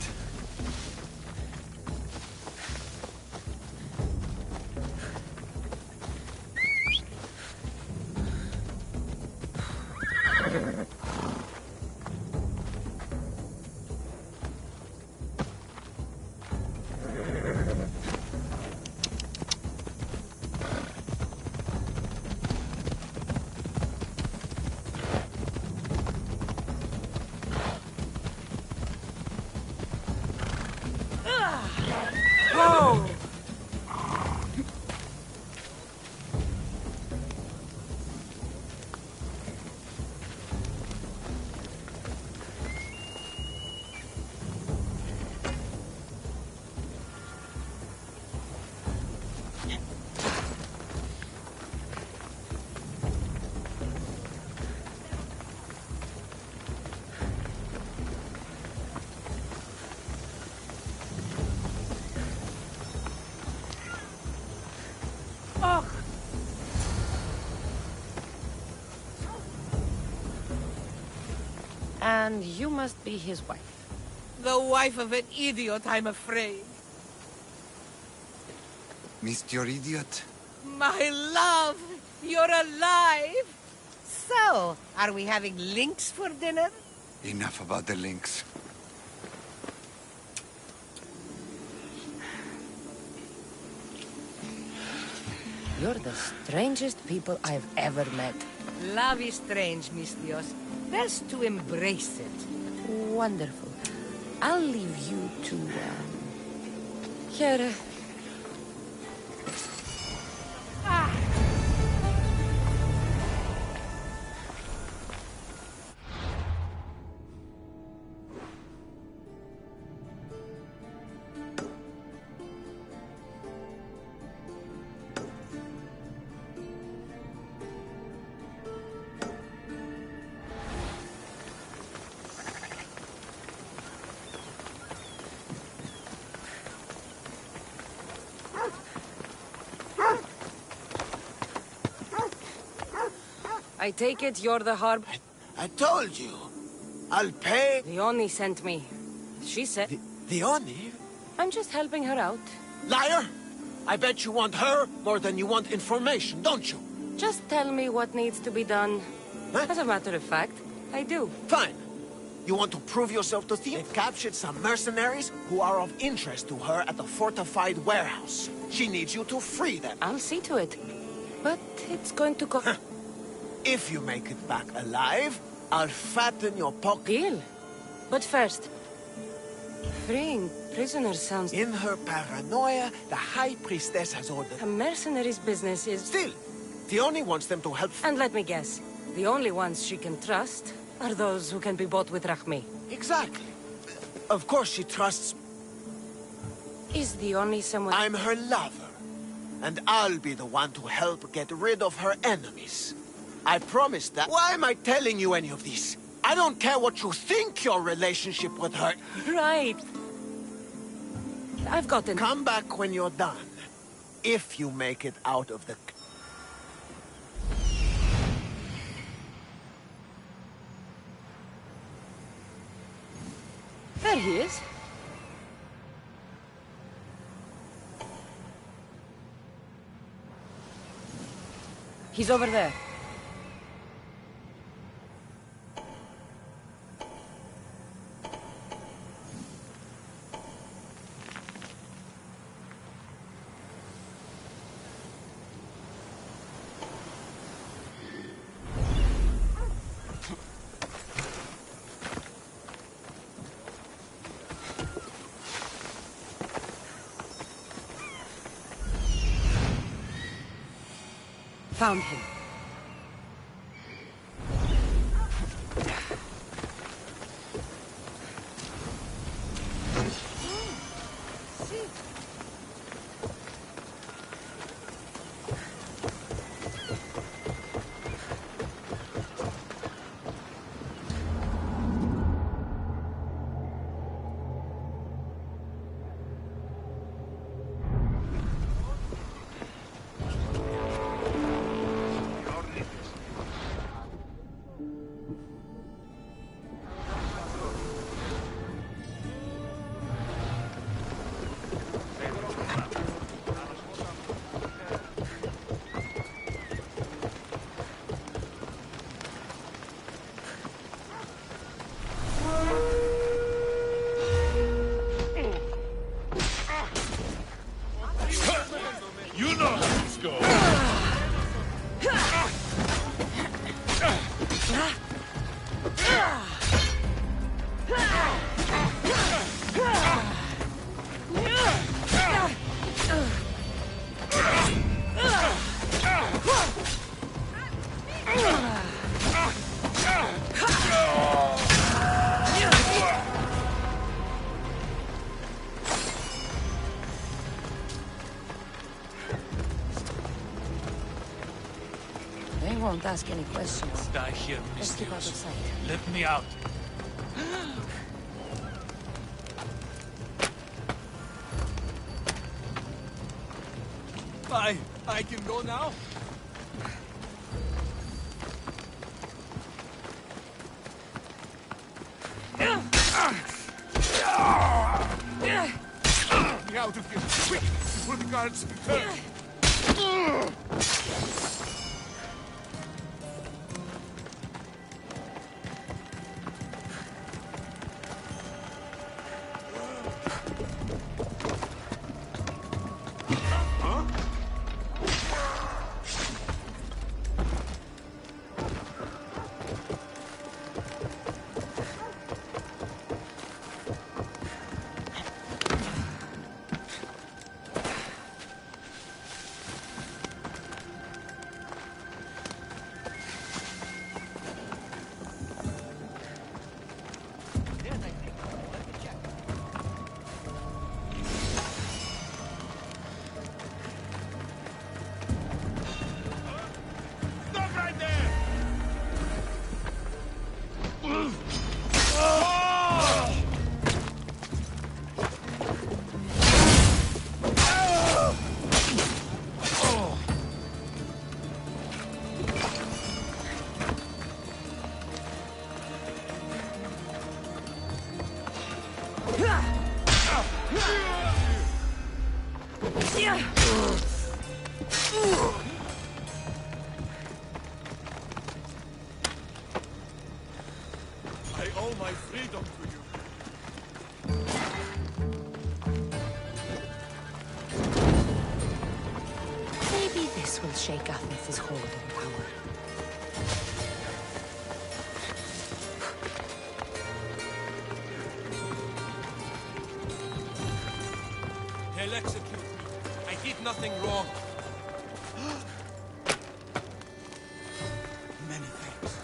And you must be his wife. The wife of an idiot, I'm afraid. Missed your idiot? My love, you're alive! So, are we having links for dinner? Enough about the links. You're the strangest people I've ever met. Love is strange, mis Dios. Best to embrace it. Wonderful. I'll leave you to, here. I take it you're the I told you. I'll pay. Leonie sent me. She said... Leonie? I'm just helping her out. Liar! I bet you want her more than you want information, don't you? Just tell me what needs to be done. Huh? As a matter of fact, I do. Fine. You want to prove yourself to thief? They've captured some mercenaries who are of interest to her at the fortified warehouse. She needs you to free them. I'll see to it. But it's going to go... If you make it back alive, I'll fatten your pocket. Deal. But first, freeing prisoners sounds... In her paranoia, the High Priestess has ordered... A mercenary's business is... Still, Leonie wants them to help... And let me guess, the only ones she can trust are those who can be bought with Rahmi. Exactly. Of course she trusts... Is the only someone... I'm her lover. And I'll be the one to help get rid of her enemies. I promise that. Why am I telling you any of this? I don't care what you think your relationship with her... Right. I've gotten... Come back when you're done. If you make it out of the... There he is. He's over there. Found him. You know how this goes. They won't ask any questions. Die here, Let's keep out of sight. Let me out. I can go now? Quick! Before the guards return! I owe my freedom to you. Maybe this will shake Athens' hold and power. They'll execute me. I did nothing wrong. Many thanks.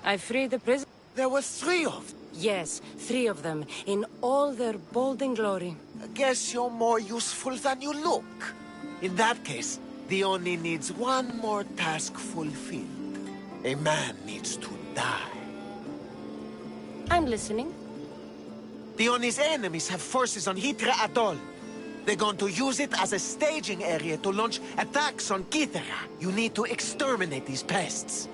I freed the prison. There were 3 of them. Yes, 3 of them, in all their bold glory. I guess you're more useful than you look. In that case, the Oni needs one more task fulfilled. A man needs to die. I'm listening. The Oni's enemies have forces on Hitra Atoll. They're going to use it as a staging area to launch attacks on Kithera. You need to exterminate these pests.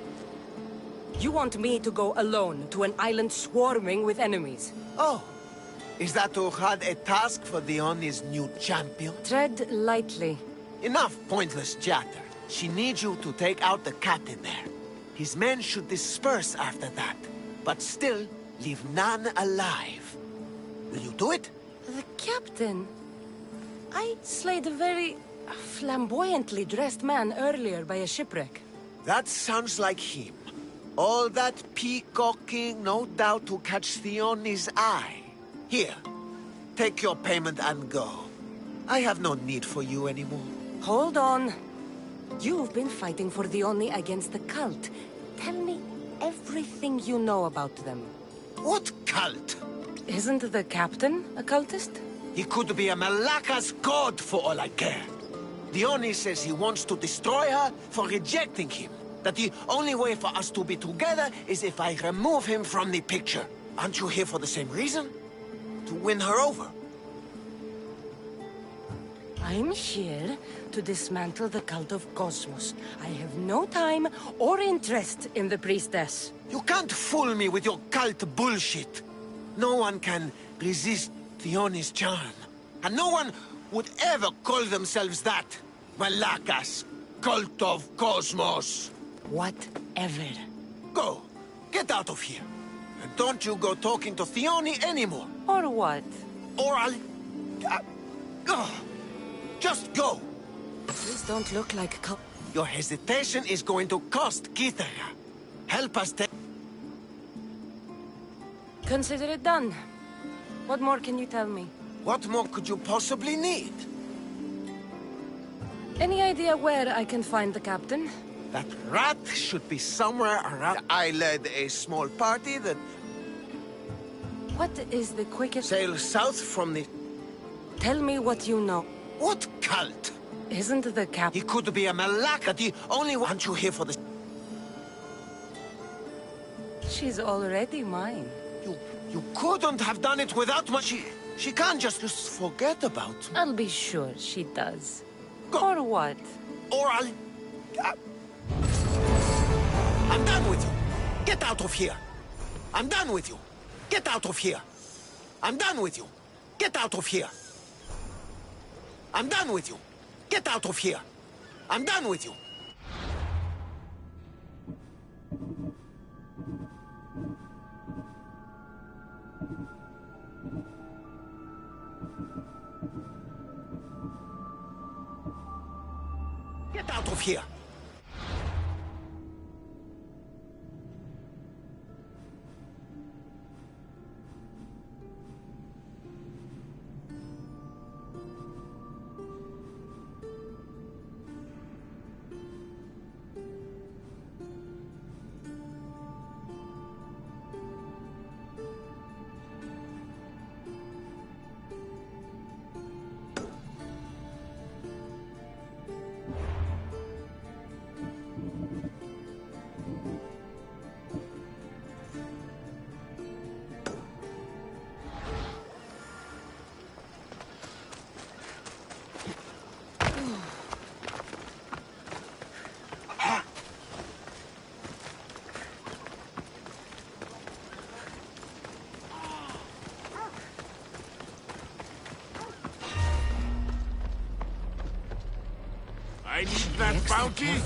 You want me to go alone to an island swarming with enemies? Oh, is that Urhad a task for the Oni's new champion? Tread lightly. Enough pointless chatter. She needs you to take out the captain there. His men should disperse after that, but still leave none alive. Will you do it? The captain? I slayed a very flamboyantly dressed man earlier by a shipwreck. That sounds like him. All that peacocking, no doubt to catch Theoni's eye. Here, take your payment and go. I have no need for you anymore. Hold on. You've been fighting for the Oni against the cult. Tell me everything you know about them. What cult? Isn't the captain a cultist? He could be a Malaka's god for all I care. The Oni says he wants to destroy her for rejecting him. That the only way for us to be together is if I remove him from the picture. Aren't you here for the same reason? To win her over? I'm here to dismantle the cult of Cosmos. I have no time or interest in the priestess. You can't fool me with your cult bullshit. No one can resist the Oni's charm. And no one would ever call themselves that. Malaka's cult of Cosmos. Whatever. Go. Get out of here. And don't you go talking to Theoni anymore. Or what? Or I'll... just go. These don't look like Your hesitation is going to cost Kithara. Help us take... Consider it done. What more can you tell me? What more could you possibly need? Any idea where I can find the captain? That rat should be somewhere around... I led a small party that... What is the quickest... Sail south from the... Tell me what you know. What cult? Isn't the captain... He could be a Malaka, the only one you here for the... She's already mine. You couldn't have done it without much... She can't just forget about me. I'll be sure she does. Go. Or what? Or I'll... I'm done with you. Get out of here. I'm done with you. Get out of here. I'm done with you. Get out of here. I'm done with you. Get out of here. I'm done with you. Get out of here. I need that bounty!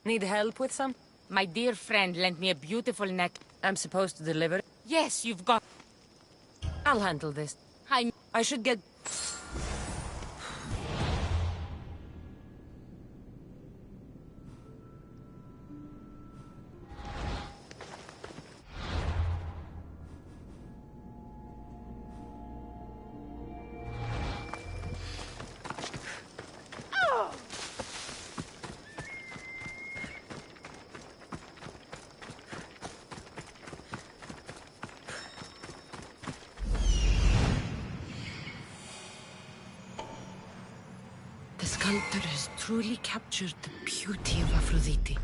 Need help with some? My dear friend lent me a beautiful neck. I'm supposed to deliver it? Yes, you've got... I'll handle this. I should get... The sculptor has truly captured the beauty of Aphrodite.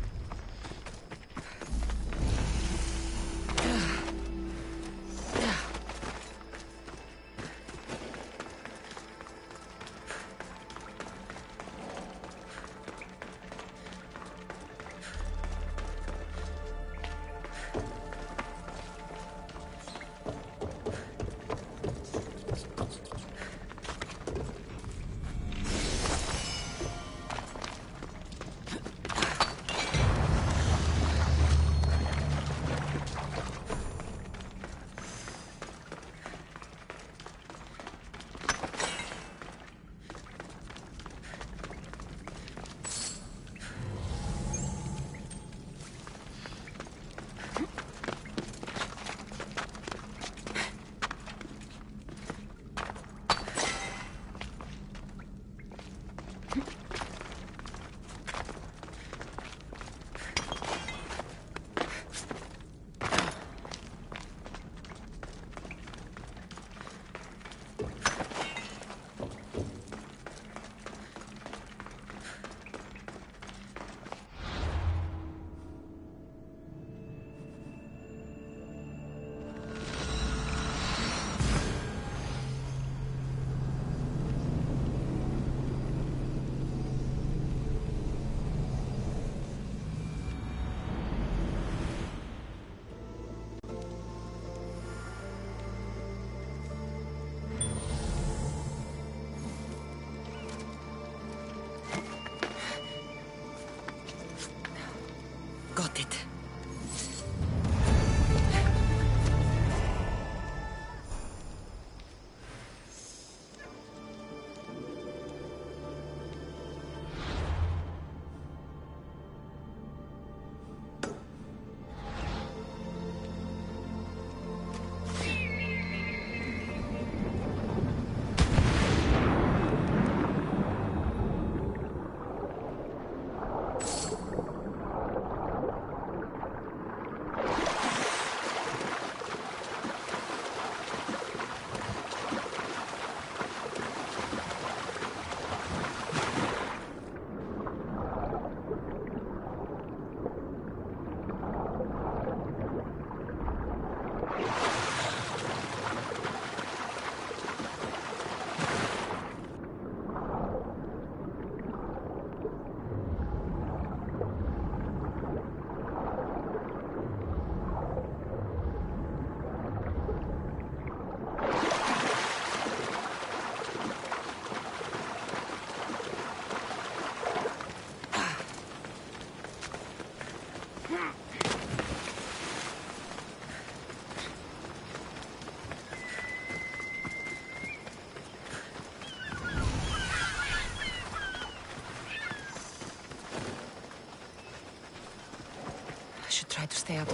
to stay up.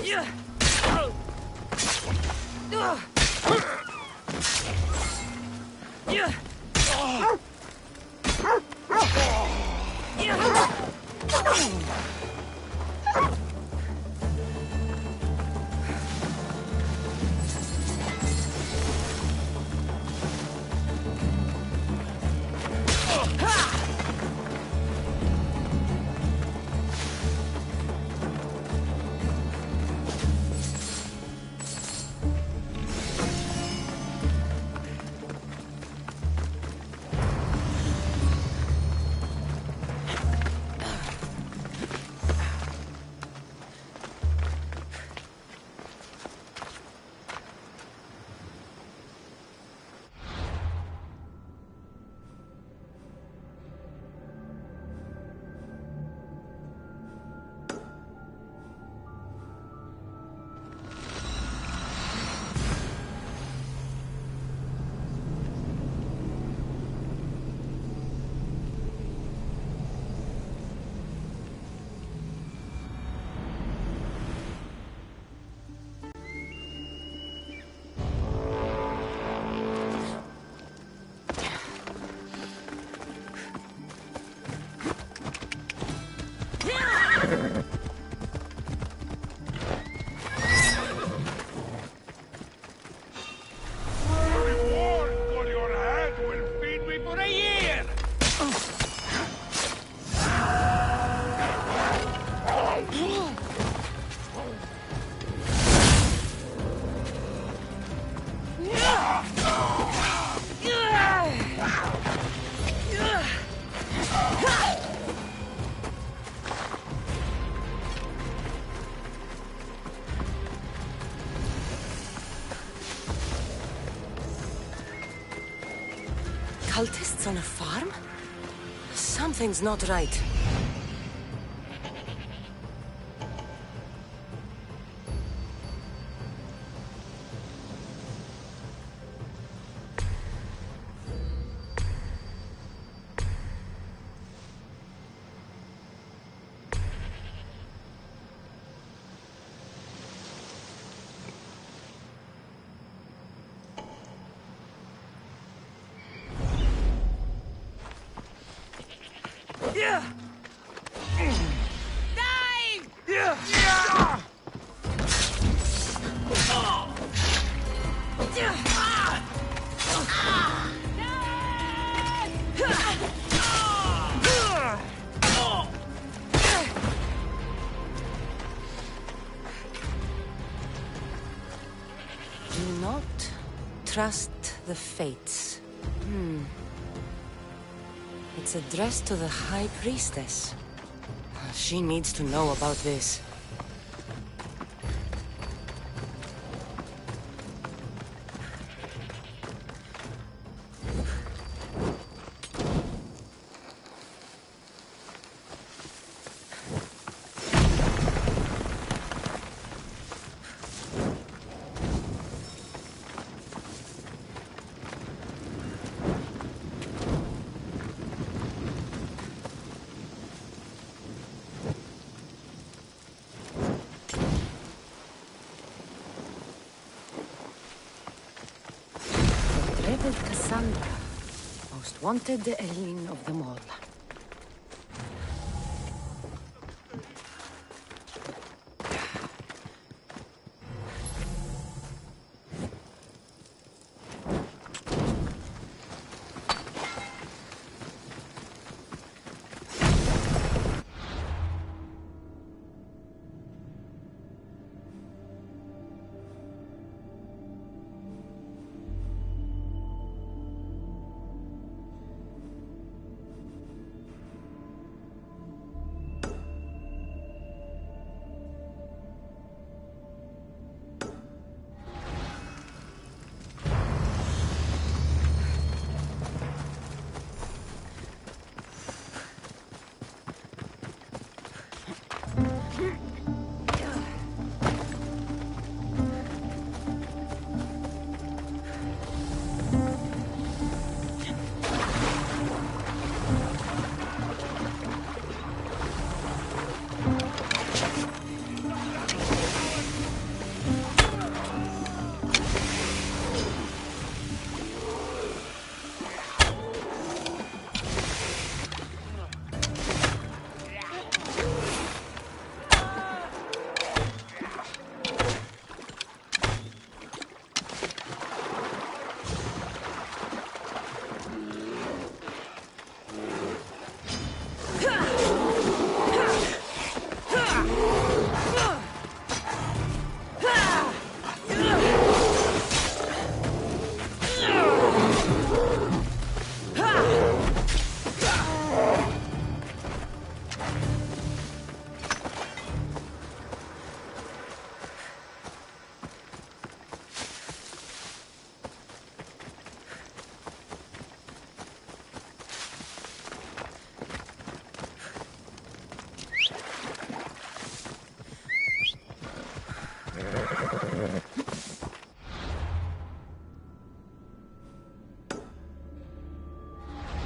Reward for your hand will feed me for a year! Cultists on a farm? Something's not right. Do not trust the fates. It's addressed to the High Priestess. She needs to know about this. Cassandra, most wanted Eileen of them all.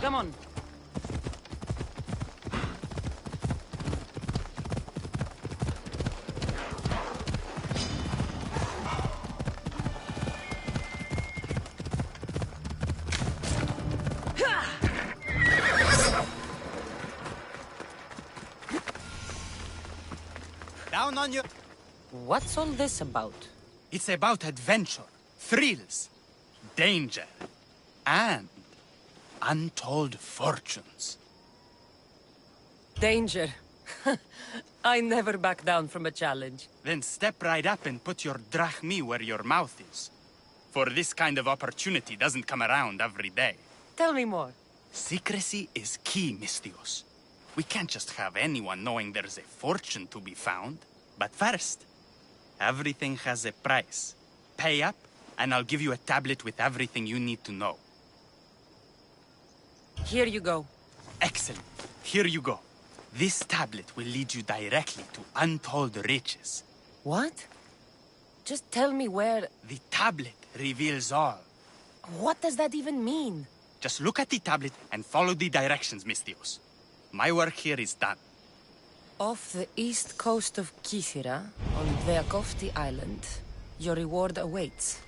Come on. Down on your... What's all this about? It's about adventure, thrills, danger, and untold fortunes. Danger. I never back down from a challenge. Then step right up and put your drachmi where your mouth is. For this kind of opportunity doesn't come around every day. Tell me more. Secrecy is key, Mistios. We can't just have anyone knowing there's a fortune to be found. But first, everything has a price. Pay up, and I'll give you a tablet with everything you need to know. Here you go. Excellent. Here you go. This tablet will lead you directly to untold riches. What? Just tell me where... The tablet reveals all. What does that even mean? Just look at the tablet and follow the directions, Mistios. My work here is done. Off the east coast of Kythera, on Veakofti Island, your reward awaits.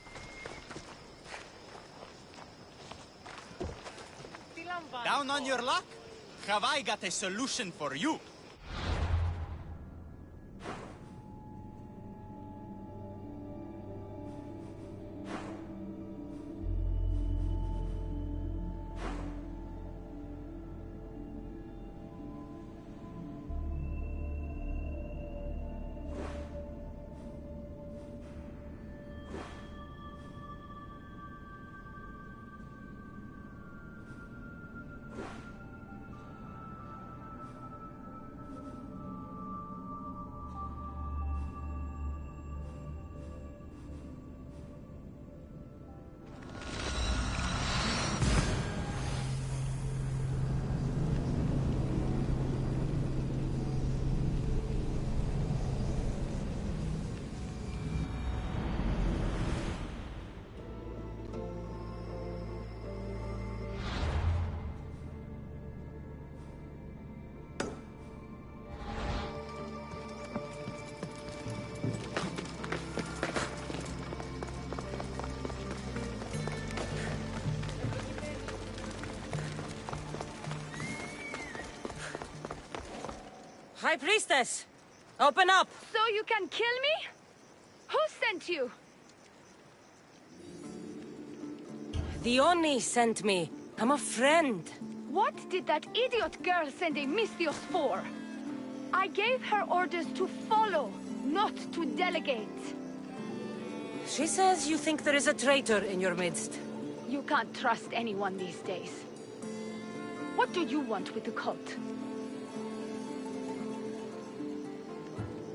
Down on your luck? Have I got a solution for you? High Priestess! Open up! So you can kill me? Who sent you? The Oni sent me. I'm a friend. What did that idiot girl send a Mistios for? I gave her orders to follow, not to delegate. She says you think there is a traitor in your midst. You can't trust anyone these days. What do you want with the cult?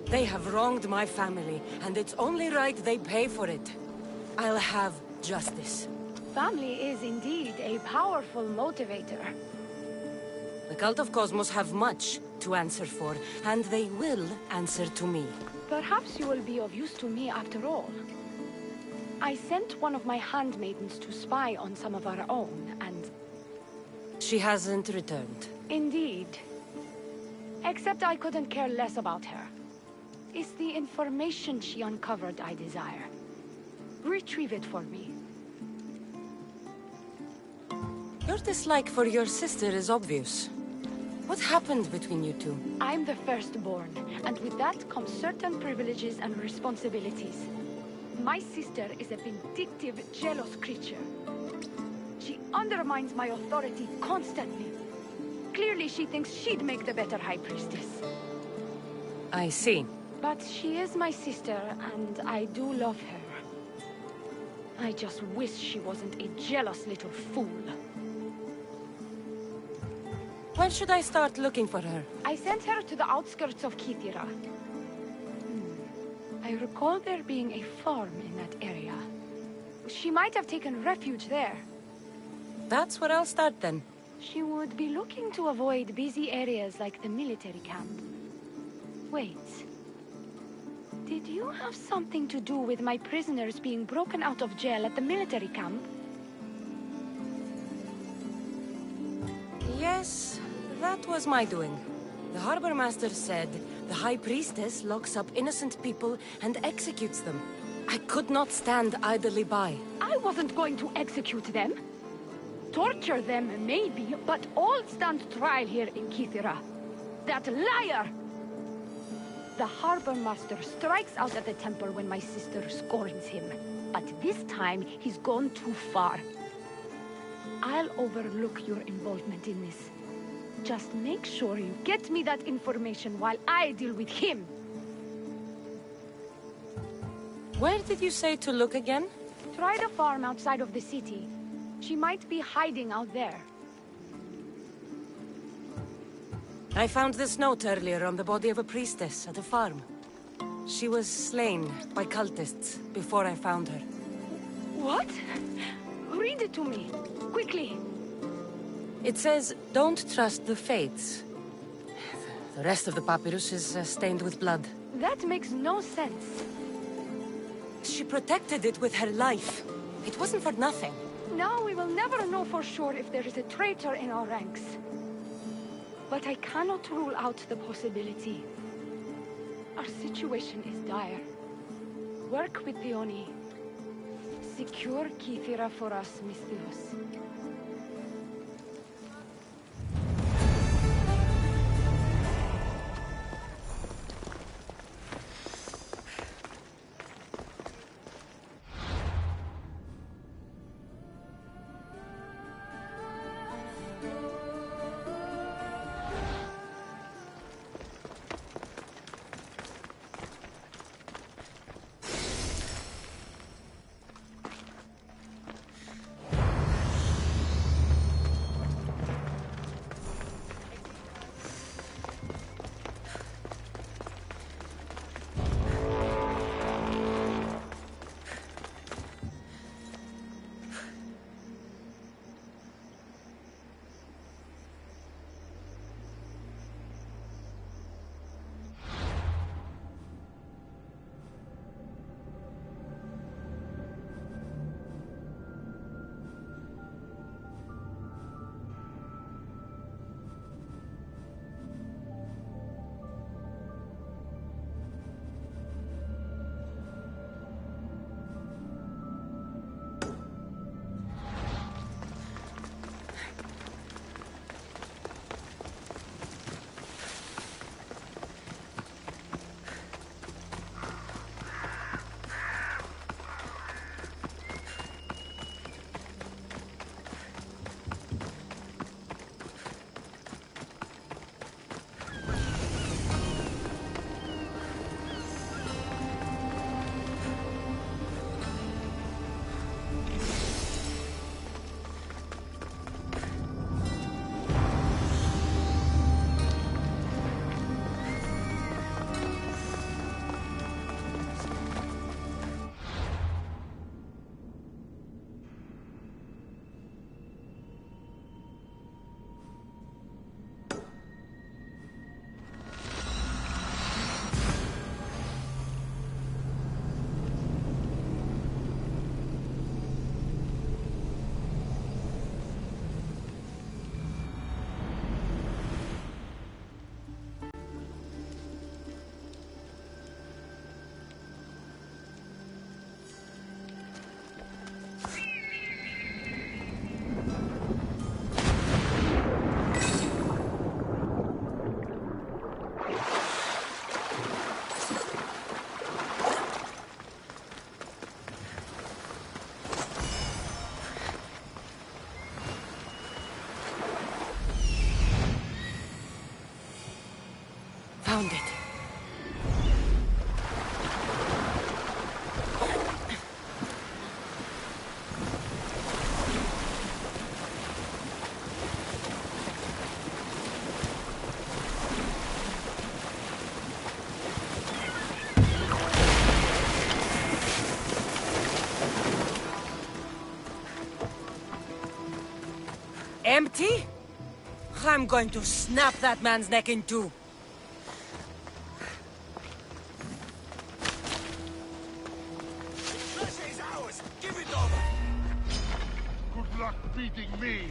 They have wronged my family, and it's only right they pay for it. I'll have justice. Family is indeed a powerful motivator. The Cult of Cosmos have much to answer for, and they will answer to me. Perhaps you will be of use to me after all. I sent one of my handmaidens to spy on some of our own, and... She hasn't returned. Indeed. Except I couldn't care less about her. It's the information she uncovered I desire. Retrieve it for me. Your dislike for your sister is obvious. What happened between you two? I'm the firstborn, and with that comes certain privileges and responsibilities. My sister is a vindictive, jealous creature. She undermines my authority constantly. Clearly she thinks she'd make the better High Priestess. I see. But she is my sister, and I do love her. I just wish she wasn't a jealous little fool. Where should I start looking for her? I sent her to the outskirts of Kythera. I recall there being a farm in that area. She might have taken refuge there. That's where I'll start then. She would be looking to avoid busy areas like the military camp. Wait. Did you have something to do with my prisoners being broken out of jail at the military camp? Yes, that was my doing. The harbor master said the High Priestess locks up innocent people and executes them. I could not stand idly by. I wasn't going to execute them. Torture them, maybe, but all stand trial here in Kithira. That liar! The harbor master strikes out at the temple when my sister scorns him. But this time, he's gone too far. I'll overlook your involvement in this. Just make sure you get me that information while I deal with him. Where did you say to look again? Try the farm outside of the city. She might be hiding out there. I found this note earlier on the body of a priestess at a farm. She was slain by cultists before I found her. What? Read it to me, quickly. It says, don't trust the fates. The rest of the papyrus is stained with blood. That makes no sense. She protected it with her life. It wasn't for nothing. Now we will never know for sure if there is a traitor in our ranks. But I cannot rule out the possibility. Our situation is dire. Work with the Oni. Secure Kithira for us, Misthios. Found it. Empty? I'm going to snap that man's neck in two. Good luck beating me!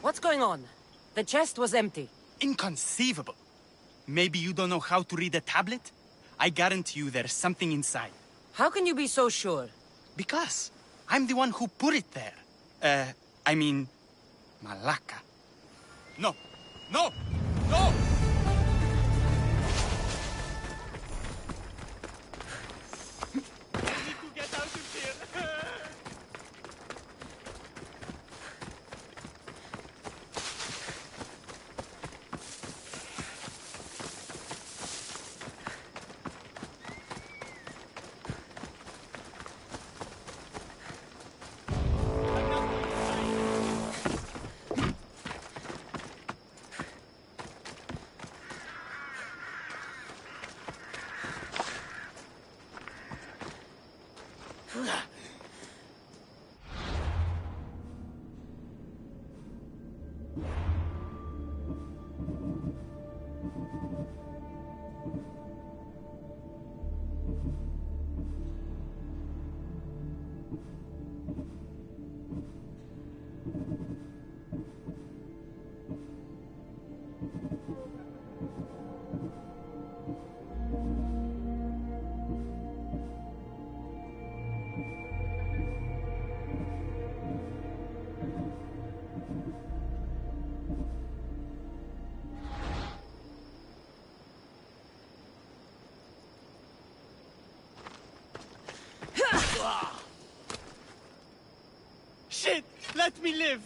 What's going on? The chest was empty. Inconceivable. Maybe you don't know how to read a tablet? I guarantee you there's something inside. How can you be so sure? Because I'm the one who put it there. I mean, Malaka. No! No! No! I need to get out of here. Shit! Let me live!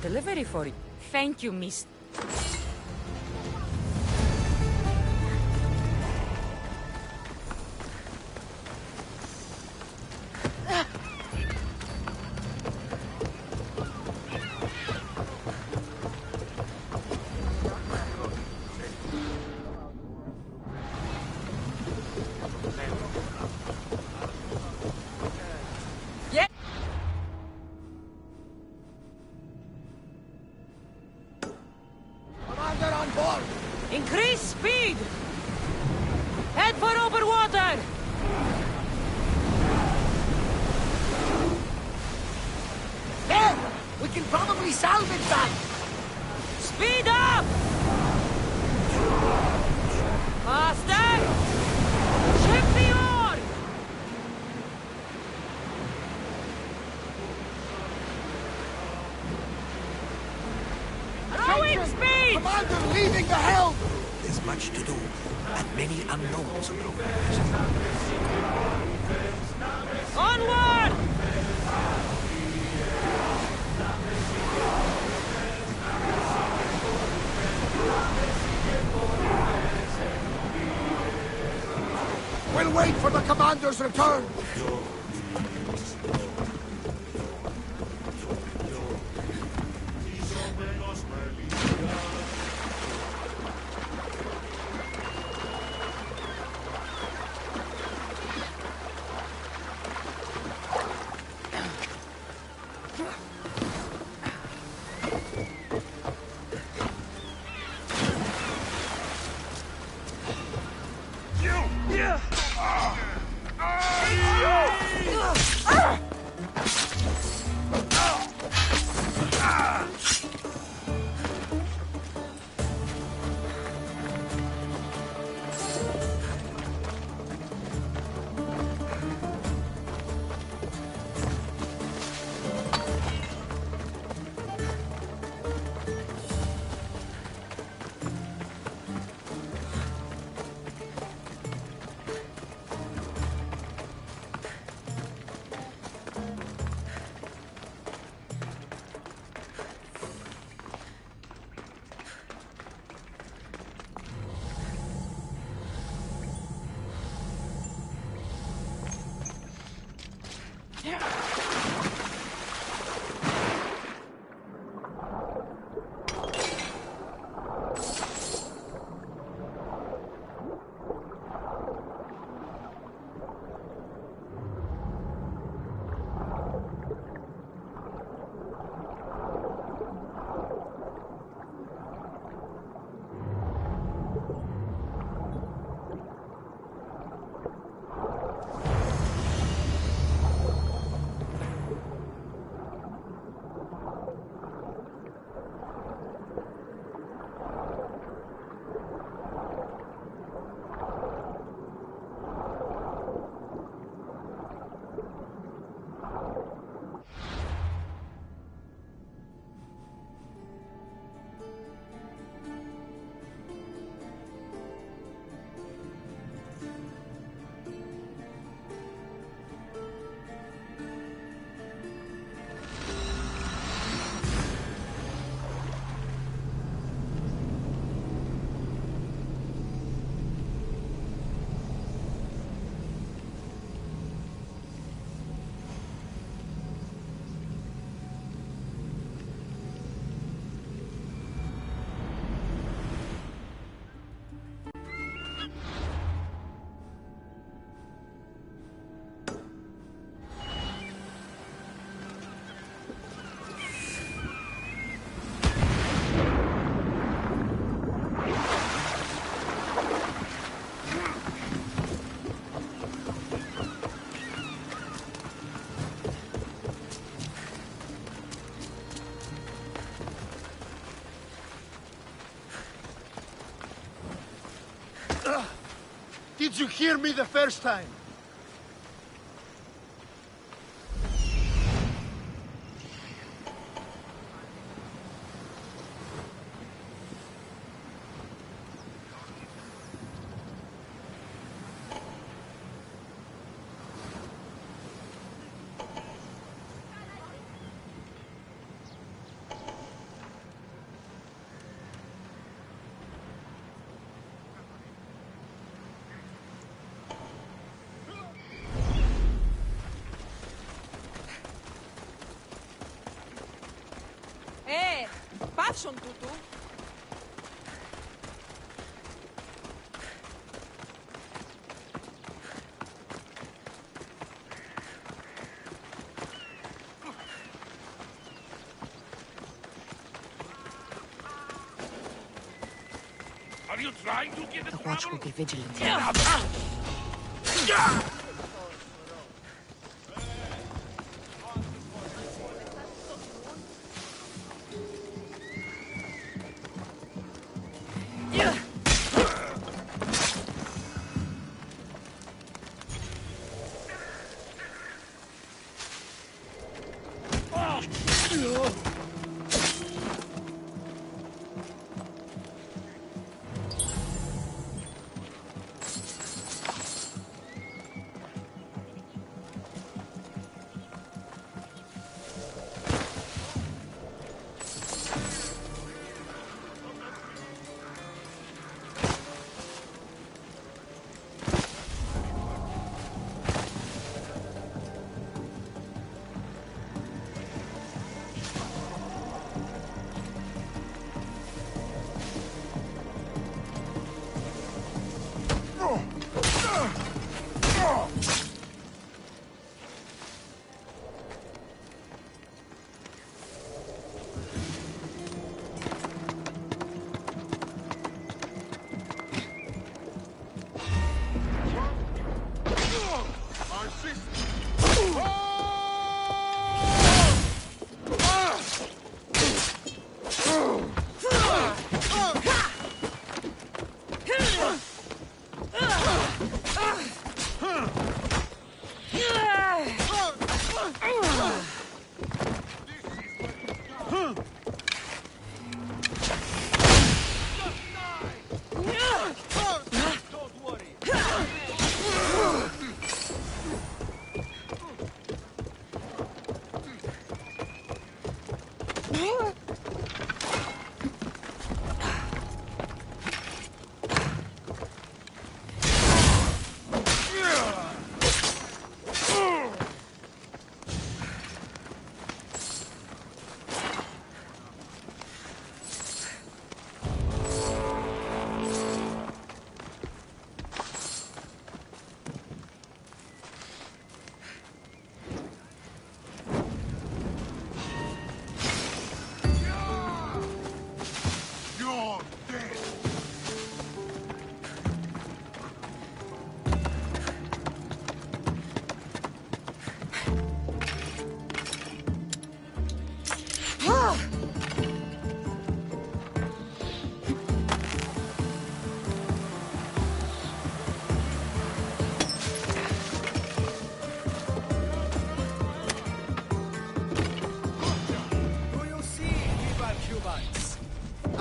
Delivery for you. Thank you, miss. Increase speed! Head for open water! There! We can probably salvage that! Speed up! Faster! Ship the oar! Rowing speed! Commander, leaving the helm! There's much to do, and many unknowns around. Onward! We'll wait for the commander's return! did you hear me the first time? Son tutu. Are you trying to get The watch will be vigilant.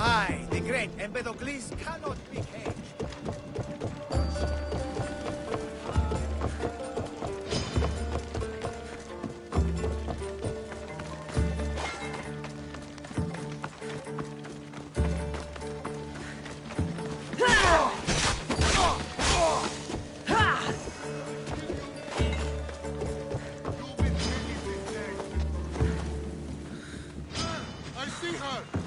I, the great Empedocles, cannot be caged. I see her!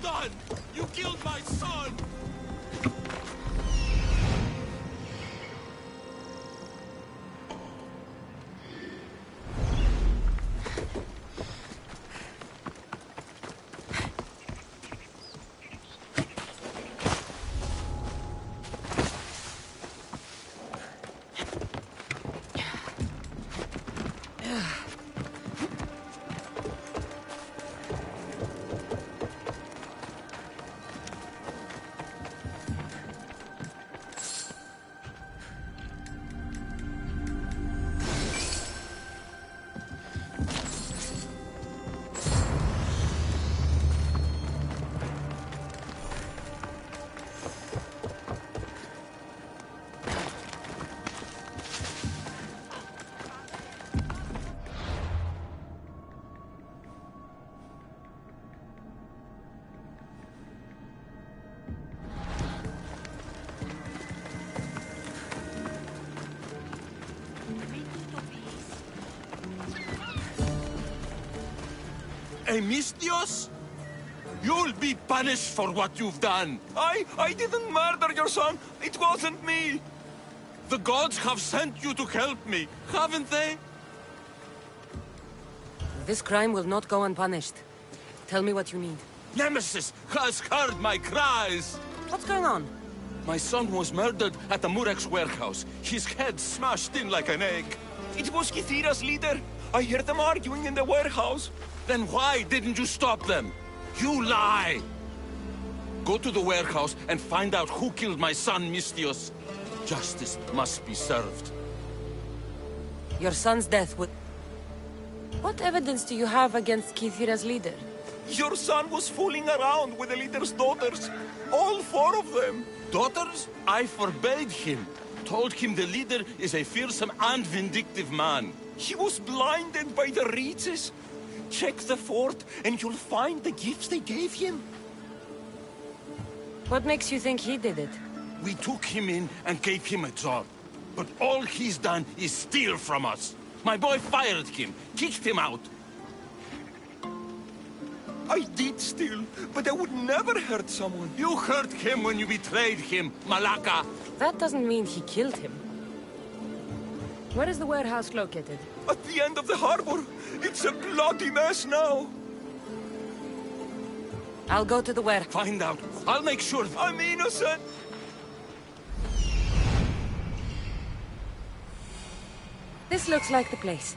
done? You killed my son! Mistios? You'll be punished for what you've done. I didn't murder your son. It wasn't me. The gods have sent you to help me, haven't they? This crime will not go unpunished. Tell me what you need. Nemesis has heard my cries. What's going on? My son was murdered at the Murex warehouse. His head smashed in like an egg. It was Kithira's leader. I heard them arguing in the warehouse. Then why didn't you stop them? You lie! Go to the warehouse and find out who killed my son, Mistios. Justice must be served. Your son's death would... What evidence do you have against Kithira's leader? Your son was fooling around with the leader's daughters. All 4 of them. Daughters? I forbade him. Told him the leader is a fearsome and vindictive man. He was blinded by the reaches. Check the fort, and you'll find the gifts they gave him. What makes you think he did it? We took him in and gave him a job. But all he's done is steal from us. My boy fired him, kicked him out. I did steal, but I would never hurt someone. You hurt him when you betrayed him, Malaka. That doesn't mean he killed him. Where is the warehouse located? At the end of the harbor. It's a bloody mess now. I'll go to the warehouse. Find out. I'll make sure I'm innocent. This looks like the place.